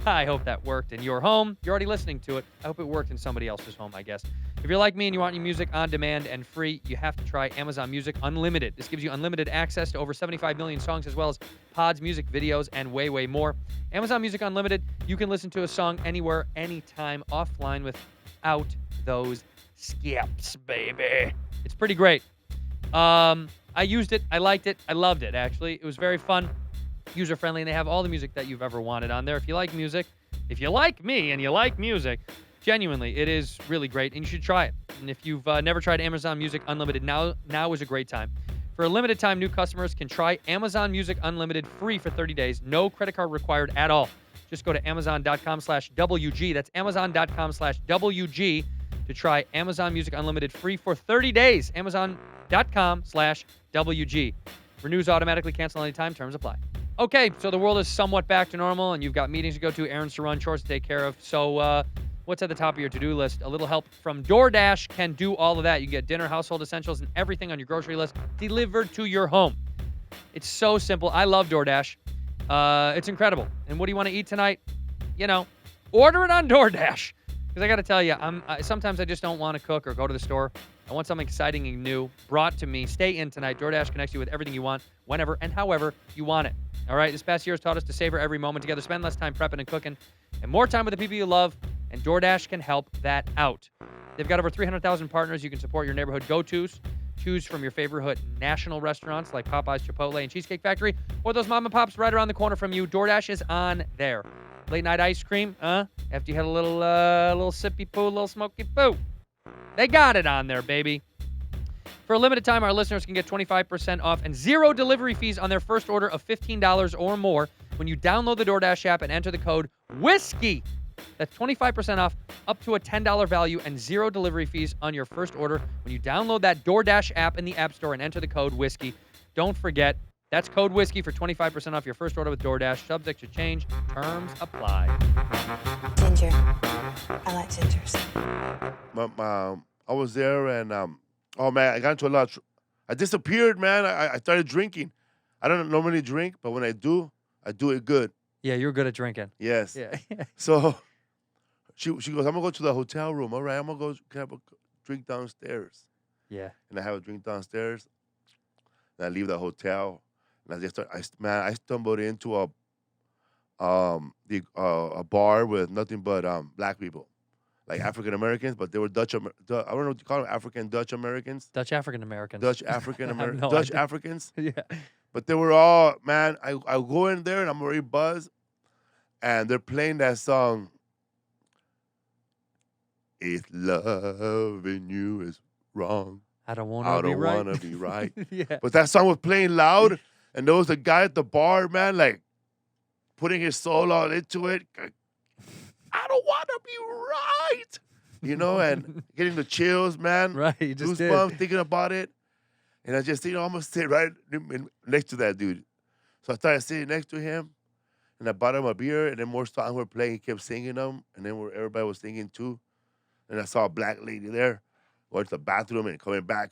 I hope that worked in your home. You're already listening to it. I hope it worked in somebody else's home, I guess. If you're like me and you want your music on demand and free, you have to try Amazon Music Unlimited. This gives you unlimited access to over 75 million songs, as well as pods, music, videos, and way, way more. Amazon Music Unlimited, you can listen to a song anywhere, anytime, offline without those skips, baby. It's pretty great. I used it. I liked it. I loved it, actually. It was very fun, user-friendly, and they have all the music that you've ever wanted on there. If you like music, if you like me and you like music, genuinely, it is really great, and you should try it. And if you've never tried Amazon Music Unlimited, now is a great time. For a limited time, new customers can try Amazon Music Unlimited free for 30 days. No credit card required at all. Just go to Amazon.com/WG. That's Amazon.com/WG to try Amazon Music Unlimited free for 30 days. Amazon.com/WG. Renews automatically, cancel anytime. Terms apply. Okay, so the world is somewhat back to normal, and you've got meetings to go to, errands to run, chores to take care of. So what's at the top of your to-do list? A little help from DoorDash can do all of that. You can get dinner, household essentials, and everything on your grocery list delivered to your home. It's so simple. I love DoorDash. It's incredible. And what do you want to eat tonight? You know, order it on DoorDash. Because I got to tell you, sometimes I just don't want to cook or go to the store. I want something exciting and new brought to me. Stay in tonight. DoorDash connects you with everything you want, whenever and however you want it. All right, this past year has taught us to savor every moment together, spend less time prepping and cooking, and more time with the people you love, and DoorDash can help that out. They've got over 300,000 partners. You can support your neighborhood go-tos. Choose from your favorite national restaurants like Popeyes, Chipotle, and Cheesecake Factory, or those mom and pops right around the corner from you. DoorDash is on there. Late night ice cream, after you had a little sippy poo, a little smoky poo. They got it on there, baby. For a limited time, our listeners can get 25% off and zero delivery fees on their first order of $15 or more when you download the DoorDash app and enter the code WHISKEY. That's 25% off, up to a $10 value, and zero delivery fees on your first order when you download that DoorDash app in the App Store and enter the code WHISKEY. Don't forget, that's code WHISKEY for 25% off your first order with DoorDash. Subject to change. Terms apply. Ginger. I like gingers. I was there, and oh man, I got into a lot. I disappeared, man. I started drinking. I don't normally drink, but when I do it good. Yeah, you're good at drinking. Yes. Yeah. So she goes, I'm gonna go to the hotel room. All right, I'm gonna go have a drink downstairs. Yeah. And I have a drink downstairs. And I leave the hotel, and I stumbled into a bar with nothing but black people, like African Americans, but they were I don't know what you call them, African Dutch Americans. Dutch African Americans. Dutch African Americans. no Dutch idea. Africans. Yeah. But they were all, man, I go in there and I'm already buzzed, and they're playing that song, If Loving You Is Wrong, I don't want I to be don't right. want to be right. Yeah. But that song was playing loud, and there was a guy at the bar, man, like, putting his soul all into it. I don't want to be right, you know, and getting the chills, man. Right, you just did. Goosebumps thinking about it. And I just, I'm going to sit right next to that dude. So I started sitting next to him, And I bought him a beer, and then more songs were playing. He kept singing them, and then everybody was singing too. And I saw a black lady there, going to the bathroom and coming back.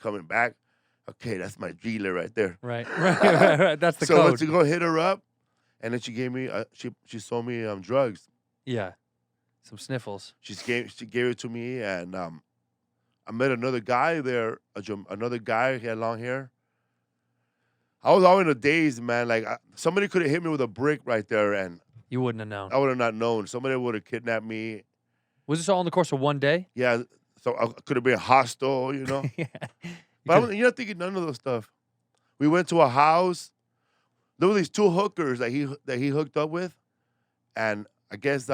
Okay, that's my dealer right there. Right. Right. That's the So code. went to go hit her up, and then she gave me she sold me drugs. Yeah. Some sniffles. She gave it to me, and I met another guy there. Another guy, he had long hair. I was all in a daze, man. Like somebody could have hit me with a brick right there, and You wouldn't have known. I would have not known. Somebody would have kidnapped me. Was this all in the course of one day? Yeah, so I could have been hostile, Yeah. But you're not thinking none of those stuff. We went to a house. There were these two hookers that he hooked up with, and I guess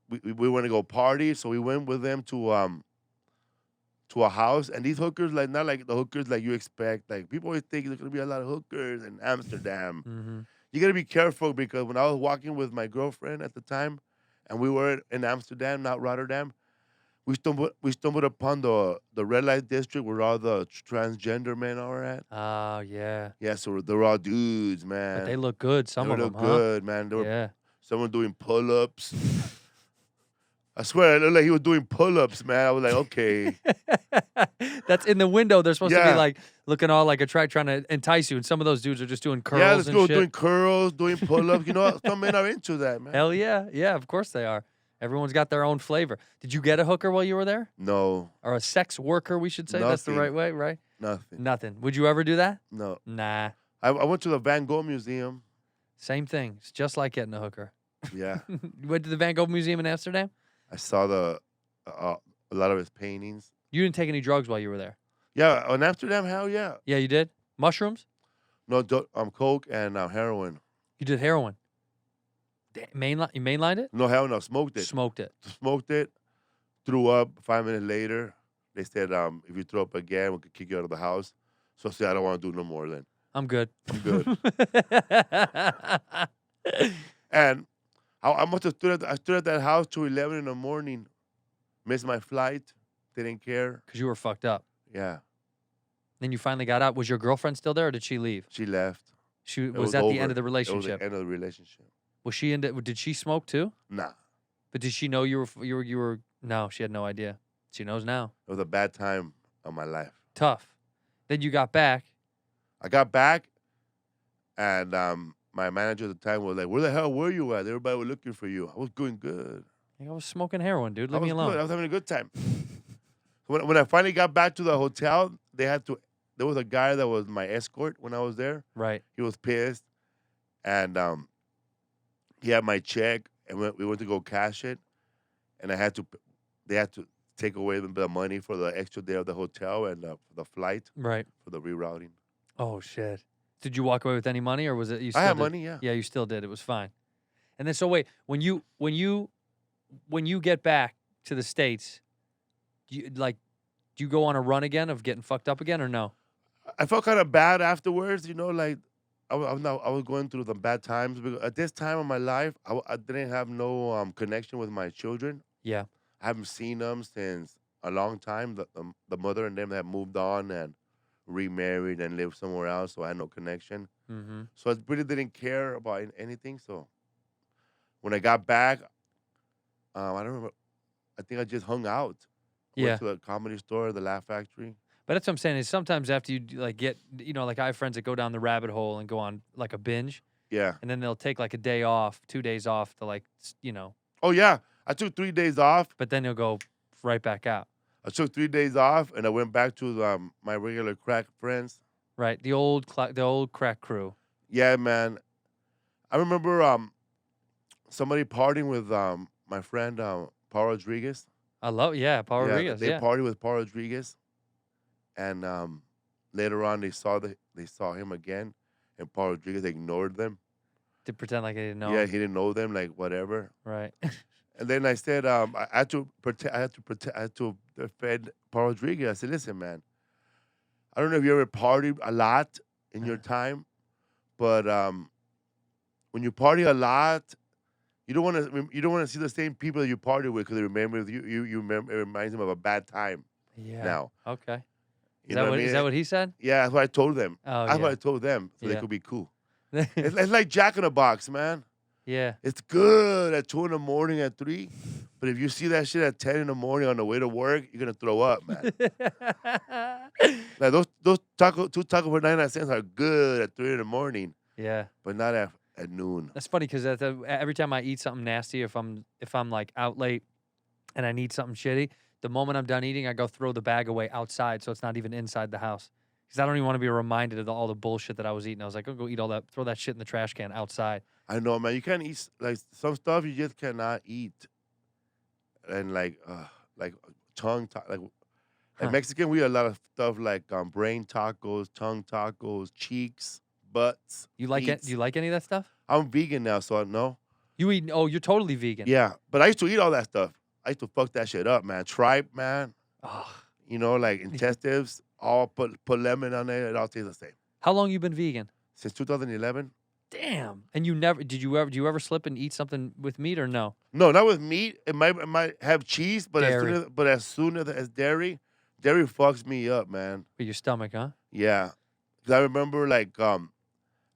we want to go party, so we went with them to a house. And these hookers, like not like the hookers like you expect. Like people always think there's gonna be a lot of hookers in Amsterdam. Mm-hmm. You gotta be careful because when I was walking with my girlfriend at the time, and we were in Amsterdam, not Rotterdam, we stumbled upon the red light district where all the transgender men are at. Oh, yeah. Yeah, so they're all dudes, man. But they look good, some They of them, look huh? good, man. They were Yeah. someone doing pull-ups. I swear, it looked like he was doing pull-ups, man. I was like, okay. That's in the window. They're supposed to be Yeah. like looking all like trying to entice you, and some of those dudes are just doing curls Yeah, let's and go shit. doing curls, doing pull-ups. You know what? Some men are into that, man. Hell yeah, yeah. Of course they are. Everyone's got their own flavor. Did you get a hooker while you were there, No, or a sex worker? We should say that's the Nothing. right way, right? nothing. Nothing. Would you ever do that? No. Nah. I went to the Van Gogh Museum. Same thing. It's just like getting a hooker. Yeah. You went to the Van Gogh Museum in Amsterdam. I saw a lot of his paintings. You didn't take any drugs while you were there. Yeah, in Amsterdam, hell yeah. Yeah, you did. Mushrooms. No, coke and heroin. You did heroin. You mainlined it. No, hell no, smoked it. Smoked it. Smoked it, threw up. 5 minutes later, they said, if you throw up again, we could kick you out of the house. So I said, I don't want to do no more then. I'm good. I'm good. And I must have I stood at that house till 11 in the morning. Missed my flight. Didn't care. Because you were fucked up. Yeah, Then you finally got out. Was your girlfriend still there, or did she leave? she left. She It was at the end over. of the It was relationship. the end of the relationship. Was she into? Did she smoke too? Nah, But did she know you were? No, she had no idea. She knows now. it was a bad time of my life. Tough. Then you got back. I got back, and my manager at the time was like, "Where the hell were you at? Everybody was looking for you." I was doing good. I was smoking heroin, dude. I Leave was me alone. good. I was having a good time. When I finally got back to the hotel, there was a guy that was my escort when I was there. Right. He was pissed, and he had my check, and we went to go cash it, and they had to take away the money for the extra day of the hotel and the flight Right. for the rerouting. Oh shit. Did you walk away with any money, or was it you? I Still had did? money, yeah. Yeah, you still did. It was fine. And then so wait, when you get back to the States, do you go on a run again of getting fucked up again, or no? I felt kind of bad afterwards, like I was going through some bad times because at this time of my life, I didn't have no connection with my children. Yeah. I haven't seen them since a long time. The mother and them had moved on and remarried and lived somewhere else, so I had no connection. Mm-hmm. So I really didn't care about anything. So when I got back, I don't remember. I think I just hung out. Yeah. Went to the Comedy Store, the Laugh Factory. But that's what I'm saying is sometimes after you get, like I have friends that go down the rabbit hole and go on like a binge, Yeah. and then they'll take like a day off, 2 days off to Oh yeah. I took 3 days off. but then you'll go right back out. I took 3 days off, and I went back to my regular crack friends. Right. The old crack crew. Yeah, man. I remember somebody partying with my friend Paul Rodriguez. I love, Paul Rodriguez. They Yeah. partied with Paul Rodriguez, and later on they saw him again, and Paul Rodriguez ignored them. To pretend like I didn't know. Yeah, he didn't know them, like whatever. Right. And then I said, I had to defend Paul Rodriguez. I said, listen, man, I don't know if you ever partied a lot in your time, but when you party a lot, you don't want to see the same people that you party with because they remember you. It reminds them of a bad time. Yeah. Now, Okay. you know what I mean? Is that what he said? Yeah, that's what I told them. Oh, That's what yeah. I told them, so they Yeah. could be cool. It's like Jack in the Box, man. Yeah. It's good at 2 in the morning, at 3. But if you see that shit at 10 in the morning on the way to work, you're gonna throw up, man. Like those taco 2 tacos for 99 cents are good at 3 in the morning, Yeah. but not at noon. That's funny because every time I eat something nasty, if I'm like out late and I need something shitty, the moment I'm done eating, I go throw the bag away outside, so it's not even inside the house. Because I don't even want to be reminded of all the bullshit that I was eating. I was like, I'll go eat all that, throw that shit in the trash can outside. I know, man. You can't eat like some stuff you just cannot eat, and like tongue like Huh. Mexican, we have a lot of stuff like brain tacos, tongue tacos, cheeks, butts. You like it? feets. Do you like any of that stuff? I'm vegan now, so I know. You eat? Oh, you're totally vegan. Yeah, but I used to eat all that stuff. I used to fuck that shit up, man. Tripe, man. Oh. You know, like intestines. All put lemon on it. It all tastes the same. How long you been vegan? Since 2011. Damn. And you never do you ever slip and eat something with meat or no? No, not with meat. It might have cheese, but Dairy. as soon as dairy fucks me up, man. For your stomach, huh? Yeah, 'cause I remember like I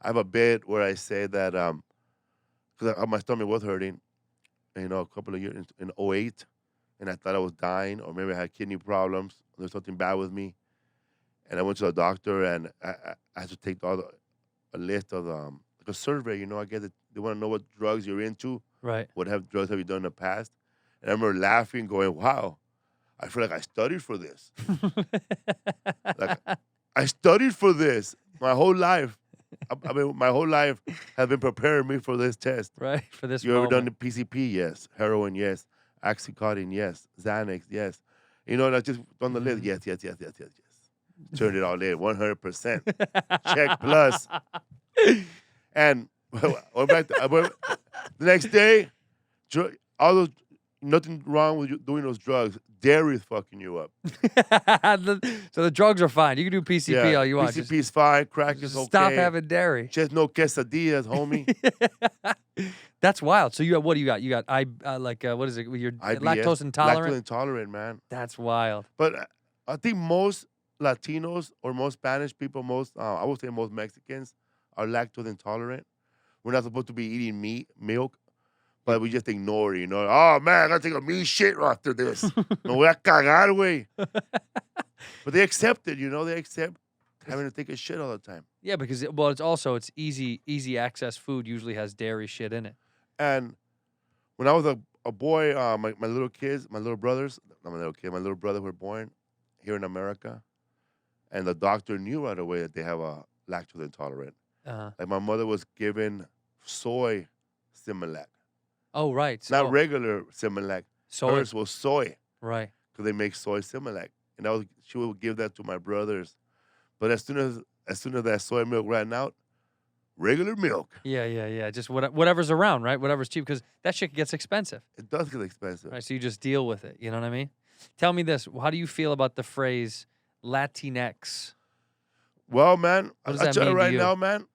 have a bit where I say that because my stomach was hurting, you know, a couple of years in '08, and I thought I was dying or maybe I had kidney problems. There's something bad with me, and I went to the doctor and I had to take a list of like a survey. You know, I guess they want to know what drugs you're into. Right. What drugs have you done in the past? And I remember laughing, going, "Wow, I feel like I studied for this. Like I studied for this my whole life. I mean, my whole life has been preparing me for this test. Right. For this You ever done the moment. PCP? Yes. Heroin? Yes. Oxycontin? Yes. Xanax? Yes. You know, and I just on the list. Yes. Turned it all in. 100%. Check plus. And went back the next day, all those, nothing wrong with you doing those drugs. Dairy is fucking you up. So the drugs are fine. You can do PCP all you want. PCP is fine. Crack is okay. Stop having dairy. Just no quesadillas, homie. That's wild. So what do you got? You got what is it? You're IBS, lactose intolerant. Lactose intolerant, man. That's wild. But I think most Latinos or most Spanish people, I would say most Mexicans are lactose intolerant. We're not supposed to be eating milk, but we just ignore it, you know. Oh, man, I got to take a meat shit after this. Me voy a cagar, güey. But they accept it, you know. They accept having to take a shit all the time. Yeah, because it's easy access food usually has dairy shit in it. And when I was a boy, my little kids, my little brothers, not my little kid, my little brother were born here in America. And the doctor knew right away that they have a lactose intolerant. Uh-huh. Like my mother was given soy Similac. Oh, right. Not regular Similac. Soy. Hers was soy Right. because they make soy Similac. And she would give that to my brothers. But as soon as that soy milk ran out, regular milk. Yeah. Just whatever's around, right? Whatever's cheap, because that shit gets expensive. It does get expensive. Right. So you just deal with it. You know what I mean? Tell me this. How do you feel about the phrase Latinx? Well, man, What does I that tell you mean to right you? now, man.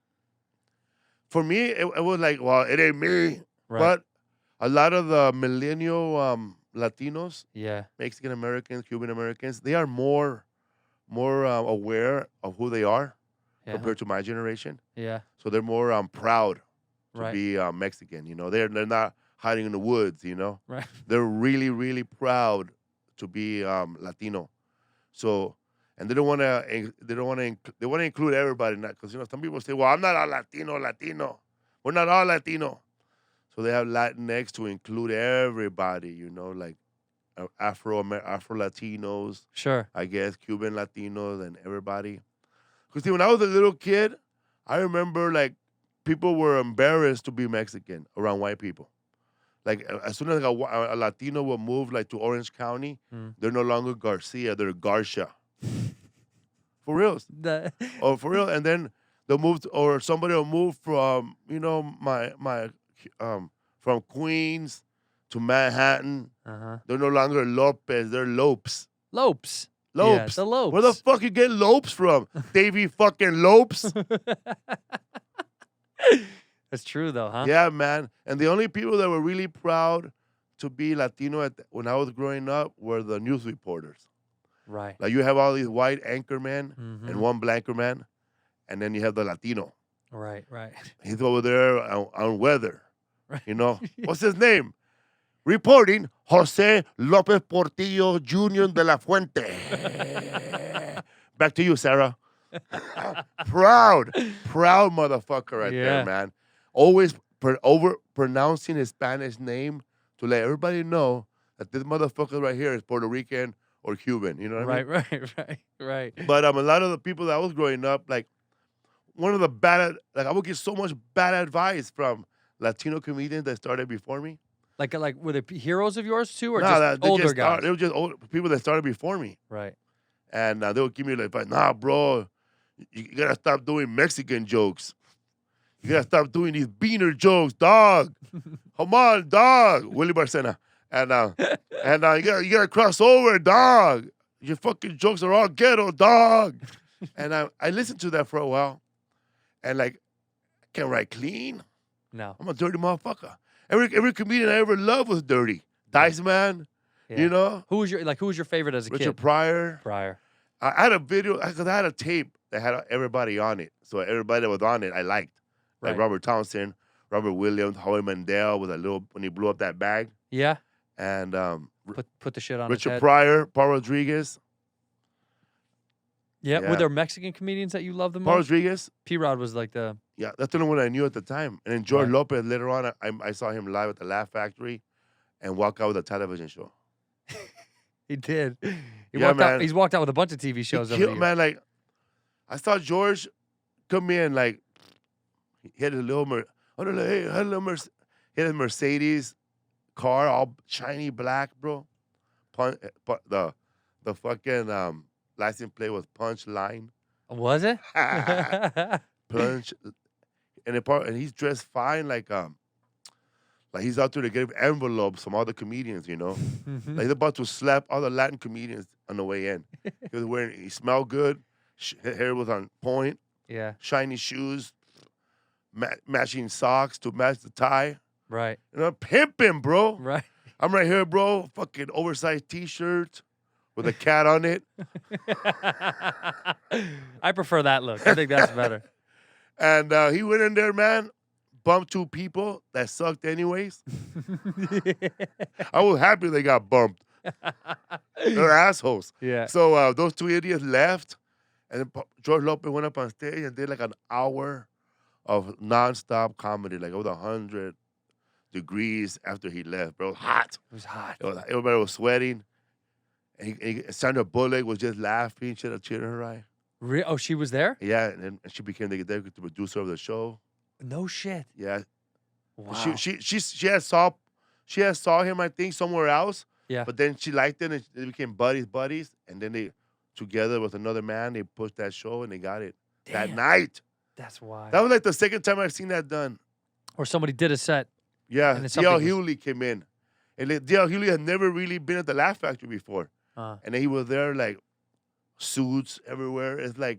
For me, it was like, well, it ain't me. Right. But a lot of the millennial Latinos, Yeah. Mexican Americans, Cuban Americans, they are more aware of who they are Yeah. compared to my generation. Yeah. So they're more proud to Right. be Mexican. You know, they're not hiding in the woods. You know, Right. they're really really proud to be Latino. So, and they want to include everybody, not because you know some people say, well, I'm not a Latino. We're not all Latino. So they have Latinx to include everybody. You know, like Afro Latinos. Sure. I guess Cuban Latinos and everybody. Because see, when I was a little kid, I remember like people were embarrassed to be Mexican around white people. Like as soon as a Latino will move like to Orange County, they're no longer Garcia, they're Garcia. For real. Oh, for real. And then they'll move or somebody will move from, you know, from Queens to Manhattan. Uh-huh. They're no longer Lopez, they're Lopes. Lopes. Lopes. Yeah, the Lopes. Where the fuck you get Lopes from? Davy fucking Lopes? That's true, though, huh? Yeah, man. And the only people that were really proud to be Latino when I was growing up were the news reporters. Right. Like you have all these white anchormen Mhm. and one blanker man, and then you have the Latino. Right. He's over there on weather, You know, what's his name? Reporting, Jose Lopez Portillo Jr. de la Fuente. Back to you, Sarah. Proud motherfucker right there, Yeah. man. Always over pronouncing his Spanish name to let everybody know that this motherfucker right here is Puerto Rican or Cuban. You know what I mean? Right. But a lot of the people that I was growing up, like one of the bad, like I would get so much bad advice from Latino comedians that started before me. Like were they heroes of yours too, or Nah, just older guys? They were just old people that started before me. Right. And they would give me like, nah, bro, you gotta stop doing Mexican jokes. You gotta stop doing these beaner jokes, dog. Come on, dog. Willie Barcena. And you gotta cross over, dog. Your fucking jokes are all ghetto, dog. And I listened to that for a while. And like, I can't write clean. No. I'm a dirty motherfucker. Every comedian I ever loved was dirty. Dice Man, Yeah. you know? Who was your favorite as a Richard kid? Pryor. Pryor. I had a video, because I had a tape that had everybody on it. So everybody that was on it, I liked. Like Right. Robert Townsend, Robert Williams, Howie Mandel with when he blew up that bag. Yeah. And Put the shit on his Richard head. Pryor, Paul Rodriguez. Yeah. Yeah. Were there Mexican comedians that you loved the Paul most? Rodriguez, P-Rod was like the yeah, that's the only one I knew at the time. And then George Right. Lopez, later on, I saw him live at the Laugh Factory and walk out with a television show. he did. Yeah, man. He's walked out with a bunch of TV shows He over the killed, years. man, like, I saw George come in, like, he had a little, he had a Mercedes car, all shiny black, bro. The fucking license plate was Punch Line. Was it? Punch, and he's dressed fine, like he's out there to get envelopes from all the comedians, you know. Like he's about to slap all the Latin comedians on the way in. He smelled good, hair was on point, Yeah. shiny shoes, matching socks to match the tie. Right. You know, pimping, bro. Right. I'm right here, bro. Fucking oversized T-shirt with a cat on it. I prefer that look. I think that's better. And he went in there, man, bumped two people that sucked anyways. I was happy they got bumped. They're assholes. Yeah. So those two idiots left, and then George Lopez went up on stage and did like an hour of nonstop comedy. Like it was 100 degrees after he left, bro. Hot. It was hot. Everybody was sweating. And Sandra Bullock was just laughing. She had a tear in her eye. Oh, she was there? Yeah, and then she became the executive producer of the show. No shit. Yeah. Wow. She had saw him, I think, somewhere else. Yeah. But then she liked it and they became buddies. And then they, together with another man, they pushed that show and they got it that Damn. night. That's wild. That was like the second time I've seen that done. Or somebody did a set. Yeah, And then D.L. something was- Hewley came in. And D.L. Hewley had never really been at the Laugh Factory before. And then he was there, like, suits everywhere. It's like,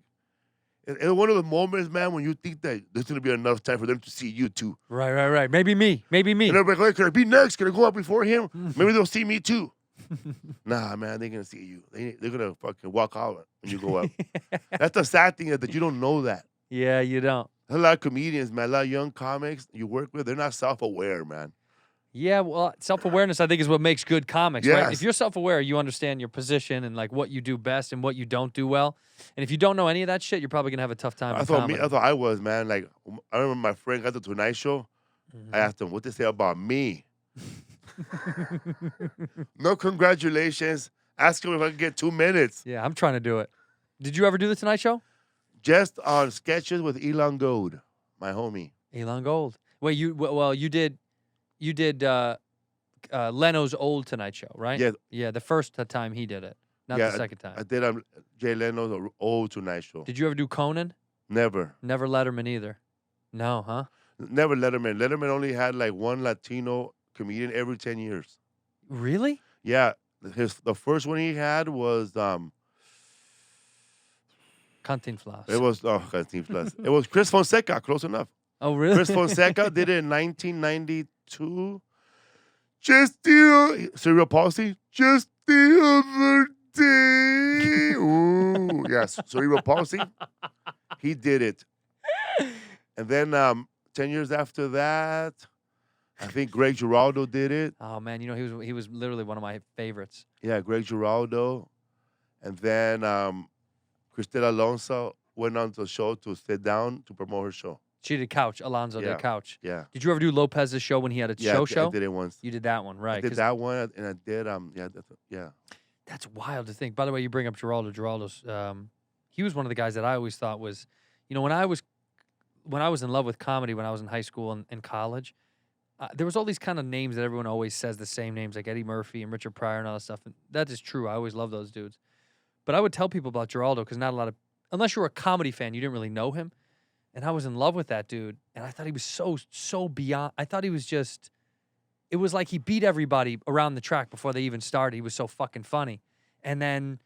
it's one of the moments, man, when you think that there's going to be enough time for them to see you, too. Right. Maybe me. And everybody's like, can I be next? Can I go up before him? Maybe they'll see me, too. Nah, man, they're going to see you. They're going to fucking walk out when you go up. That's the sad thing, is that you don't know that. Yeah, you don't. There's a lot of comedians, man, a lot of young comics you work with, they're not self-aware, man. Yeah, well, self-awareness, I think, is what makes good comics, right? Yes. If you're self-aware, you understand your position and, like, what you do best and what you don't do well. And if you don't know any of that shit, you're probably going to have a tough time in comedy. I thought I was, man. Like, I remember my friend got the Tonight Show. I asked him, what they say about me? No congratulations. Ask him if I can get 2 minutes. Yeah, I'm trying to do it. Did you ever do the Tonight Show? Just on sketches with Elon Gold, my homie. Elon Gold. Wait, you did Leno's old Tonight Show, right? Yeah. Yeah, the first time he did it, not the second time. I did Jay Leno's old Tonight Show. Did you ever do Conan? Never. Never Letterman either. No, huh? Never Letterman. Letterman only had like one Latino comedian every 10 years. Really? Yeah. The first one he had was Cantinflas. it was Cantinflas. It was Chris Fonseca, close enough. Oh, really? Chris Fonseca did it in 1992. Just the cerebral palsy. Just the other day. Ooh, yes, cerebral palsy. He did it. And then 10 years after that, I think Greg Giraldo did it. Oh man, he was literally one of my favorites. Yeah, Greg Giraldo. And then Cristela Alonso went on to the show to sit down to promote her show. She did Couch. Alonzo Yeah. did Couch. Yeah. Did you ever do Lopez's show when he had a Yeah, show? I did it once. You did that one, right? I did 'cause that one, and I did yeah. That's wild to think. By the way, you bring up Geraldo. Geraldo's he was one of the guys that I always thought was, when I was in love with comedy when I was in high school and college, there was all these kind of names that everyone always says the same names, like Eddie Murphy and Richard Pryor and all that stuff. And that is true. I always love those dudes. But I would tell people about Geraldo because not a lot of, unless you were a comedy fan, you didn't really know him. And I was in love with that dude. And I thought he was so beyond. I thought he was just, it was like he beat everybody around the track before they even started. He was so fucking funny. And then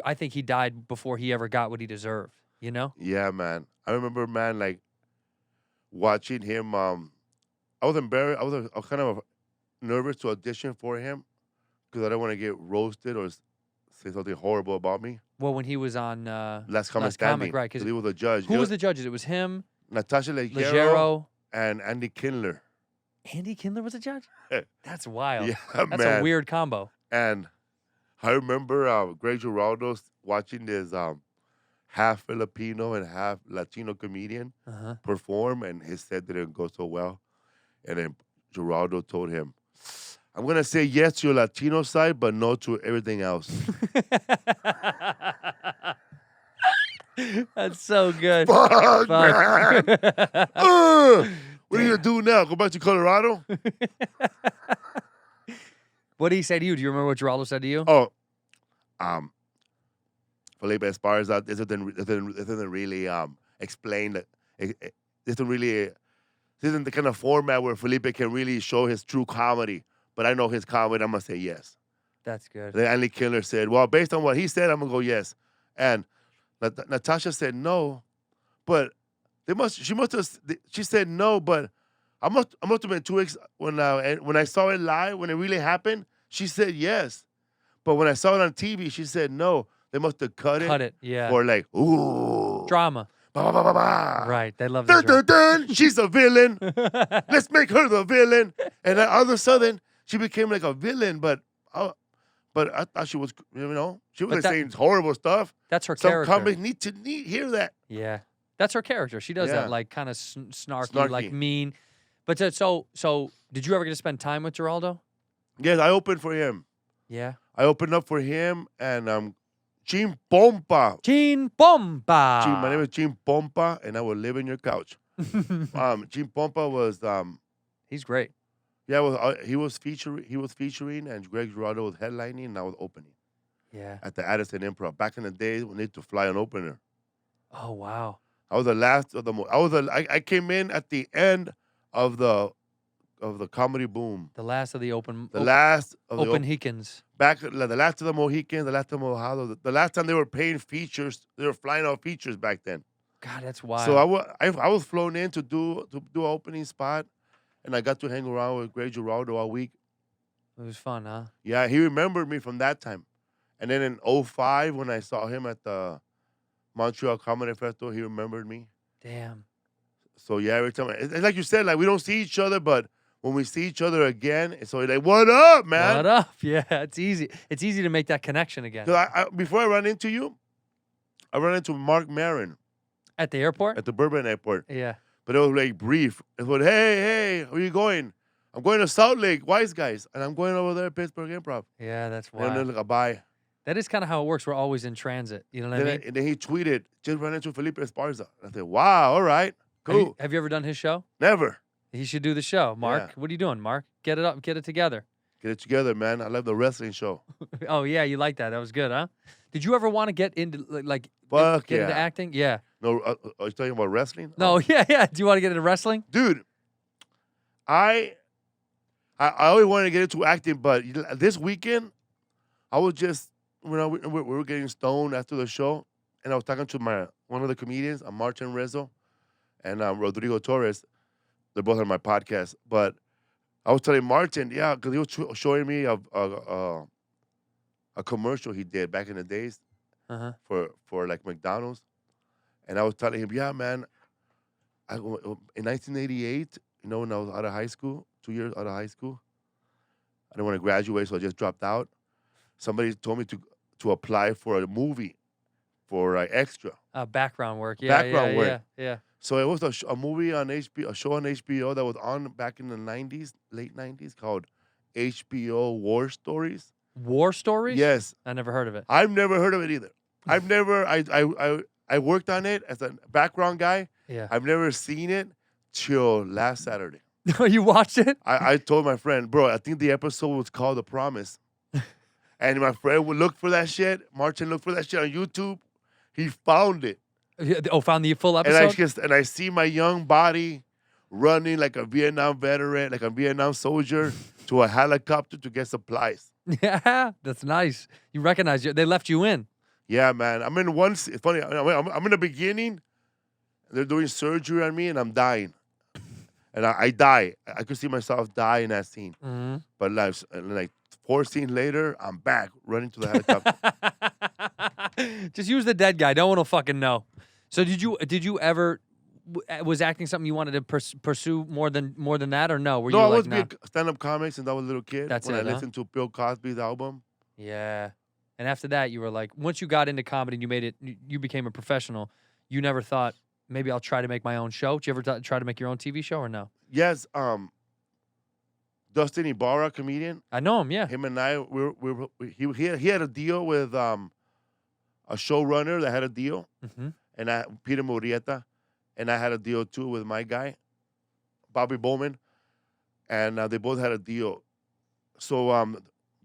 I think he died before he ever got what he deserved, Yeah, man. I remember, man, like watching him. I was embarrassed. I was kind of nervous to audition for him because I don't want to get roasted or say something horrible about me. Well, when he was on Last Comic Standing, right? because Because he was a judge. who was the judges? It was him, Natasha Leggero Leggero. and Andy Kindler. Andy Kindler was a judge? That's wild. Yeah, That's man. a weird combo. And I remember Greg Giraldo watching this half Filipino and half Latino comedian Uh-huh. perform, and his set didn't go so well. And then Giraldo told him, I'm going to say yes to your Latino side, but no to everything else. That's so good. Fuck, Fuck. man. What are you going to do now? Go back to Colorado? What did he say to you? Do you remember what Geraldo said to you? Oh, Felipe Esparza, this doesn't really explain that. It this isn't the kind of format where Felipe can really show his true comedy. But I know his comedy. I'm gonna say yes. That's good. Then Andy Kindler said, "Well, based on what he said, I'm gonna go yes." And Natasha said no, but she said no, but I must have been 2 weeks when I saw it live when it really happened. She said yes, but when I saw it on TV, she said no. They must have cut it. Yeah. For like ooh Drama. Ba, ba, ba, ba, ba. Right. They love Dun, that. dun, dun, she's a villain. Let's make her the villain. And then all of a sudden, she became like a villain. But I thought she was, she was saying horrible stuff. That's her Some character. comics need to hear that. Yeah. That's her character. She does Yeah. that like kind of snarky, like mean. But so did you ever get to spend time with Geraldo? Yes, I opened for him. Yeah. I opened up for him and Gene Pompa. Gene Pompa. My name is Gene Pompa, and I will live in your couch. Gene Pompa was He's great. yeah, he was featuring, and Greg Giraldo was headlining, and I was opening. Yeah. At the Addison Improv. Back in the days when they used to fly an opener. Oh wow. I was the last of the I came in at the end of the comedy boom. The last of the Last of the open Hikins. the last of the Mohicans, the last of the Mojados. The last time they were paying features, they were flying out features back then. God, that's wild. So I was flown in to do an opening spot, and I got to hang around with Greg Giraldo all week. It was fun, huh? Yeah, he remembered me from that time. And then in 2005, when I saw him at the Montreal Comedy Festival, he remembered me. Damn. So yeah, every time, it's like you said, like we don't see each other, but when we see each other again, it's always like, "What up, man?" What up? Yeah, it's easy. It's easy to make that connection again. Because before I run into you, I ran into Mark Maron At the airport? at the Bourbon Airport, Yeah. but it was like brief. It was, "Hey, where you going?" "I'm going to Salt Lake, Wise Guys, and I'm going over there at Pittsburgh Improv." Yeah, that's And then wild. like a bye. That is kind of how it works. We're always in transit. You know what I mean? And then he tweeted, "Just ran into Felipe Esparza." I said, "Wow, all right, cool." Have you ever done his show? Never. He should do the show. Mark, Yeah. what are you doing, Mark? Get it up. Get it together. Get it together, man. I love the wrestling show. Oh, yeah, you like that. That was good, huh? Did you ever want to get into, Fuck get into yeah. acting? Yeah. No, are you talking about wrestling? No, yeah. Do you want to get into wrestling? Dude, I always wanted to get into acting, but this weekend, I was just, we were getting stoned after the show, and I was talking to one of the comedians, Martin Rizzo, and Rodrigo Torres. They're both on my podcast. But I was telling Martin, yeah, because he was showing me a commercial he did back in the days for like McDonald's. And I was telling him, yeah, man, in 1988, when I was out of high school, 2 years out of high school. I didn't want to graduate, so I just dropped out. Somebody told me to apply for a movie for extra Background work. Yeah, background work. Yeah. So it was a movie on HBO, a show on HBO that was on back in the 90s, late 90s, called HBO War Stories. War Stories? Yes. I never heard of it. I've never heard of it either. I've never, I worked on it as a background guy. Yeah. I've never seen it till last Saturday. You watched it? I told my friend, bro, I think the episode was called The Promise. And my friend would look for that shit. Martin looked for that shit on YouTube. He found it. Oh, found the full And episode? I see my young body running like a Vietnam veteran, like a Vietnam soldier, to a helicopter to get supplies. Yeah, that's nice. You recognize they left you in. Yeah, man. I'm in one. It's funny. I'm in the beginning. They're doing surgery on me, and I'm dying. And I die. I could see myself die in that scene. Mm-hmm. But like 4 scenes later, I'm back running to the helicopter. Just use the dead guy. No one will fucking know. So did you ever was acting something you wanted to pursue more than that, or no? Were No, you I like, was nah? being stand-up comics since I was a little kid. That's when it, I huh? listened to Bill Cosby's album. Yeah. And after that, you were like, once you got into comedy and you made it, you became a professional. You never thought, maybe I'll try to make my own show. Did you ever try to make your own TV show or no? Yes, Dustin Ibarra, comedian. I know him, yeah. Him and I, he had a deal with a showrunner that had a deal, Mm-hmm. and Peter Murrieta, and I had a deal too with my guy, Bobby Bowman, and they both had a deal. So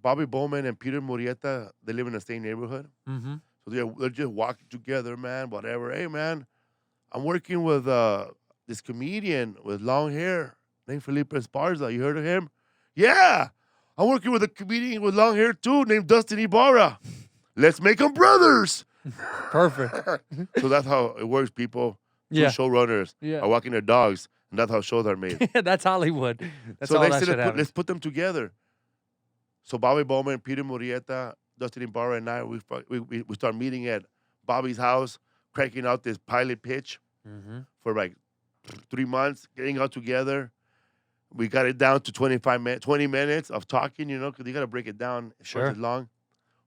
Bobby Bowman and Peter Murrieta, they live in the same neighborhood. Mm-hmm. So they're just walking together, man, whatever. Hey, man, I'm working with this comedian with long hair named Felipe Esparza. You heard of him? Yeah. I'm working with a comedian with long hair, too, named Dustin Ibarra. Let's make them brothers. Perfect. So that's how it works, people. Two Yeah. showrunners Yeah. are walking their dogs, and that's how shows are made. That's Hollywood. That's So all they that said, shit happens. let's put them together. So Bobby Bowman, Peter Murrieta, Dustin Ibarra, and I, we start meeting at Bobby's house, cranking out this pilot pitch Mm-hmm. for like 3 months, getting out together. We got it down to 20 minutes of talking, because you got to break it down. Sure. It's long.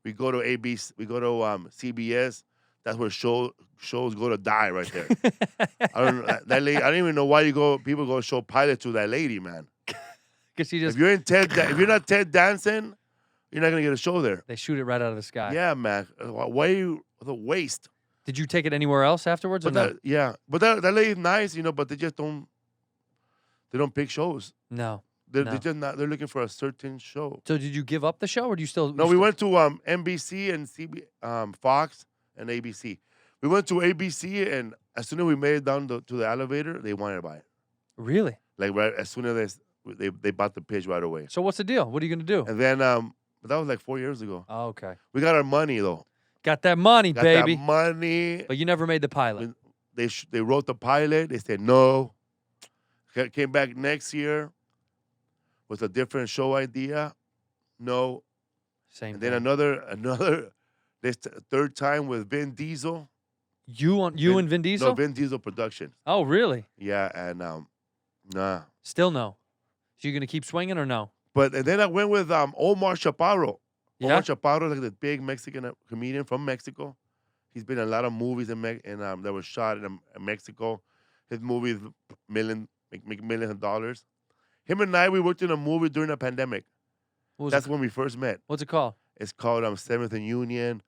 We go to ABC, we go to CBS. That's where shows go to die right there. I don't know that lady. I don't even know why people go show pilot to that lady, man. Because she just, If you're not Ted Danson, you're not gonna get a show there. they shoot it right out of the sky. Yeah, man. Why the waste? Did you take it anywhere else afterwards? Or But that lady's nice, but they just don't. They don't pick shows. no? They're No. just not. They're looking for a certain show. So did you give up the show, or do you still? No, you we still- went to NBC and Fox and ABC. We went to ABC, and as soon as we made it down to the elevator, they wanted to buy it. Really? Like right as soon as they bought the pitch right away. So what's the deal? What are you gonna do? And then but that was like 4 years ago. Oh, okay. We got our money though. Got that money, Got baby. that money. But you never made the pilot. They wrote the pilot. They said no. Came back next year with a different show idea. No. Same. And then thing. another this third time with Vin Diesel. You and Vin Diesel? No, Vin Diesel production. Oh, really? Yeah, and nah. Still no. So you gonna keep swinging or no? But and then I went with Omar Chaparro. Yeah. Omar Chaparro, like the big Mexican comedian from Mexico. He's been in a lot of movies that were shot in Mexico. His movies make millions of dollars. Him and I, we worked in a movie during the pandemic. What was That's it, when we first met. what's it called? It's called 7th and Union,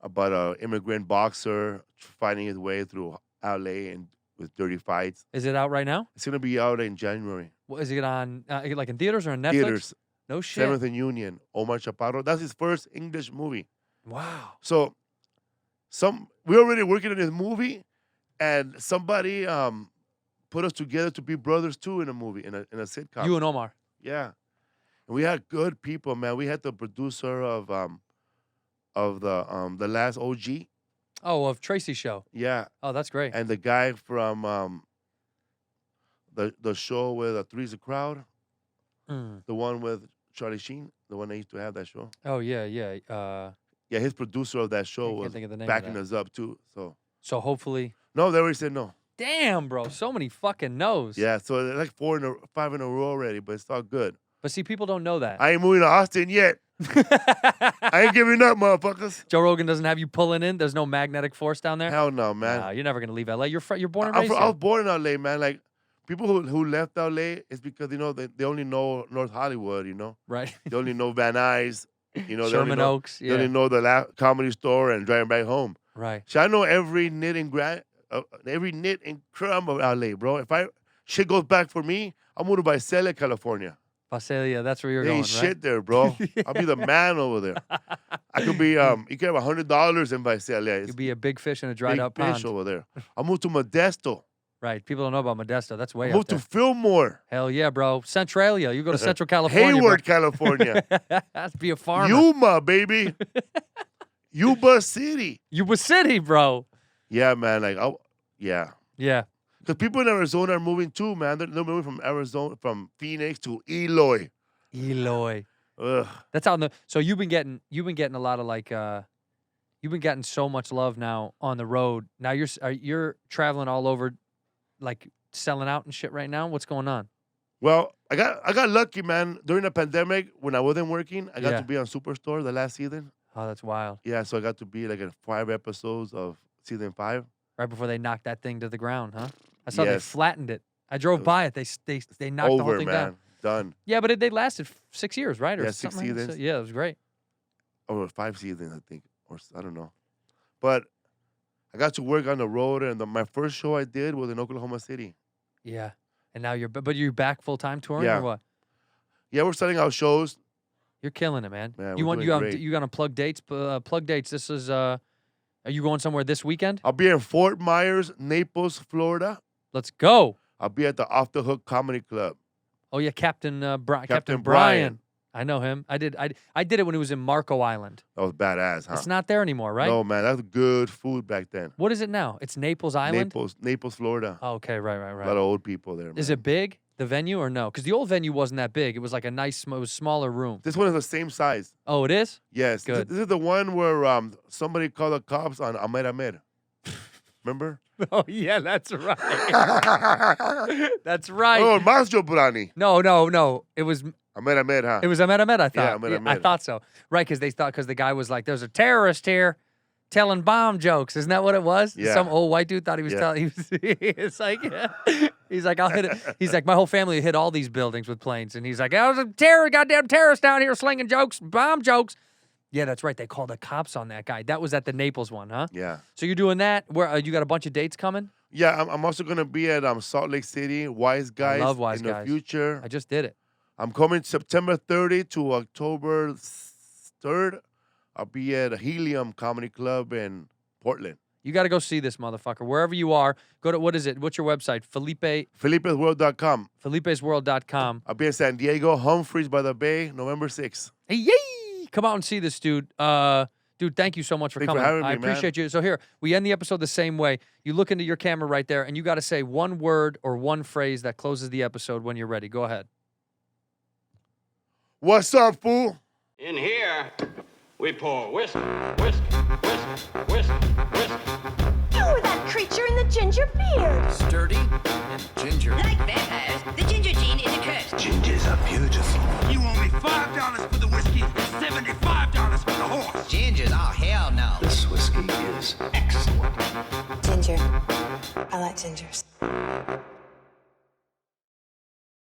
about an immigrant boxer finding his way through LA and with dirty fights. Is it out right now? It's gonna be out in January. What, is it on like in theaters or on Netflix? Theaters. No shit. 7th and Union. Omar Chaparro. That's his first English movie. Wow. So we already working on this movie, and somebody put us together to be brothers too in a movie, in a sitcom. You and Omar. Yeah. And we had good people, man. We had the producer of the last OG. Oh, of Tracy's show. Yeah. Oh, that's great. And the guy from the show with Three's a Crowd, Mm. the one with Charlie Sheen, the one that used to have that show. Oh yeah. Yeah, his producer of that show I can't was think of the name of backing that. us up too. So So hopefully, no, they already said no. Damn, bro. So many fucking no's. Yeah, so they're like 5 in a row already, but it's all good. But see, people don't know that. I ain't moving to Austin yet. I ain't giving up, motherfuckers. Joe Rogan doesn't have you pulling in. There's no magnetic force down there. Hell no, man. Nah, you're never gonna leave LA. You're born and I raised was here. born in LA, man. Like people who left LA is because they only know North Hollywood, Right. They only know Van Nuys, they only Sherman know, Oaks. They only Yeah. know the Comedy Store and driving back home. Right. So I know every nit and crumb of LA, bro. If shit goes back for me, I'm moving to Visalia, California. Visalia, that's where you're There going, ain't right? shit there, bro. I'll be the man over there. I could be you can have $100 in Visalia. It's You'd be a big fish in a dried big up fish pond. over there. I'll move to Modesto. Right. People don't know about Modesto. That's way I'll up move there. to Fillmore. Hell yeah, bro. Centralia. You go to Central California. Hayward, California. That's be a farmer. Yuma, baby. Yuba City. Yuba City, bro. Yeah, man. Yeah. Yeah. Because people in Arizona are moving too, man. They're moving from Arizona, from Phoenix to Eloy. Eloy. Ugh. That's out in the. So you've been getting a lot of you've been getting so much love now on the road. Now you're traveling all over, like selling out and shit right now. What's going on? Well, I got lucky, man. During the pandemic, when I wasn't working, I got Yeah. to be on Superstore the last season. Oh, that's wild. Yeah, so I got to be like in 5 episodes of season 5. Right before they knocked that thing to the ground, huh? I saw they Yes. flattened it. I drove by it. They knocked the whole Over, thing man. down. Done. Yeah, but they lasted 6 years, right? Or Yeah, 6 something like that? seasons. Yeah, it was great. Or 5 seasons, I think. Or I don't know. But I got to work on the road, and my first show I did was in Oklahoma City. Yeah. And now but you're back full time touring Yeah. or what? Yeah, we're selling out shows. You're killing it, man. Man, you we're want doing great. you gonna plug dates? Plug dates. This is are you going somewhere this weekend? I'll be in Fort Myers, Naples, Florida. Let's go. I'll be at the Off the Hook Comedy Club. Oh yeah, Captain Captain Brian. Brian. I know him. I did it when he was in Marco Island. That was badass, huh? It's not there anymore, right? No, man, that was good food back then. What is it now? It's Naples Island. Naples, Florida. Oh, okay, right. A lot of old people there, man. Is it big, the venue, or no? Because the old venue wasn't that big. It was like it was smaller room. This one is the same size. Oh, it is? Yes. Good. This is the one where somebody called the cops on Ahmed Ahmed. Remember? Oh, yeah, that's right. That's right. Oh, Masjo Burani. No. It was Ahmed Ahmed, huh? Ahmed, I thought. Ahmed I Ahmed. thought so. Right, because the guy was like, there's a terrorist here telling bomb jokes. Isn't that what it was? Yeah. Some old white dude thought he was Yeah. telling. It's like, he's like, I'll hit it. He's like, my whole family hit all these buildings with planes. And he's like, I was a goddamn terrorist down here slinging jokes, bomb jokes. Yeah, that's right. They called the cops on that guy. That was at the Naples one, huh? Yeah. So you're doing that? Where you got a bunch of dates coming? Yeah, I'm also going to be at Salt Lake City, Wise Guys. love Wise in Guys. the future. I just did it. I'm coming September 30 to October 3rd. I'll be at Helium Comedy Club in Portland. You got to go see this motherfucker. Wherever you are, go to, what is it? What's your website? Felipe'sWorld.com. Felipe'sWorld.com. I'll be in San Diego, Humphreys by the Bay, November 6th. Hey, yay! Come out and see this dude. Dude, thank you so much for Thanks for coming. having me, I man. appreciate you. So here, we end the episode the same way. You look into your camera right there, and you got to say one word or one phrase that closes the episode when you're ready. Go ahead. What's up, fool? In here, we pour whisk, whisk, whisk, whisk, whisk. You were that creature in the ginger beard. Sturdy and ginger. Like vampires, the ginger gene is a curse. Gingers are beautiful. You owe me $5 for the whiskey and $75 for the horse. Gingers, oh hell no. This whiskey is excellent. Ginger. I like gingers.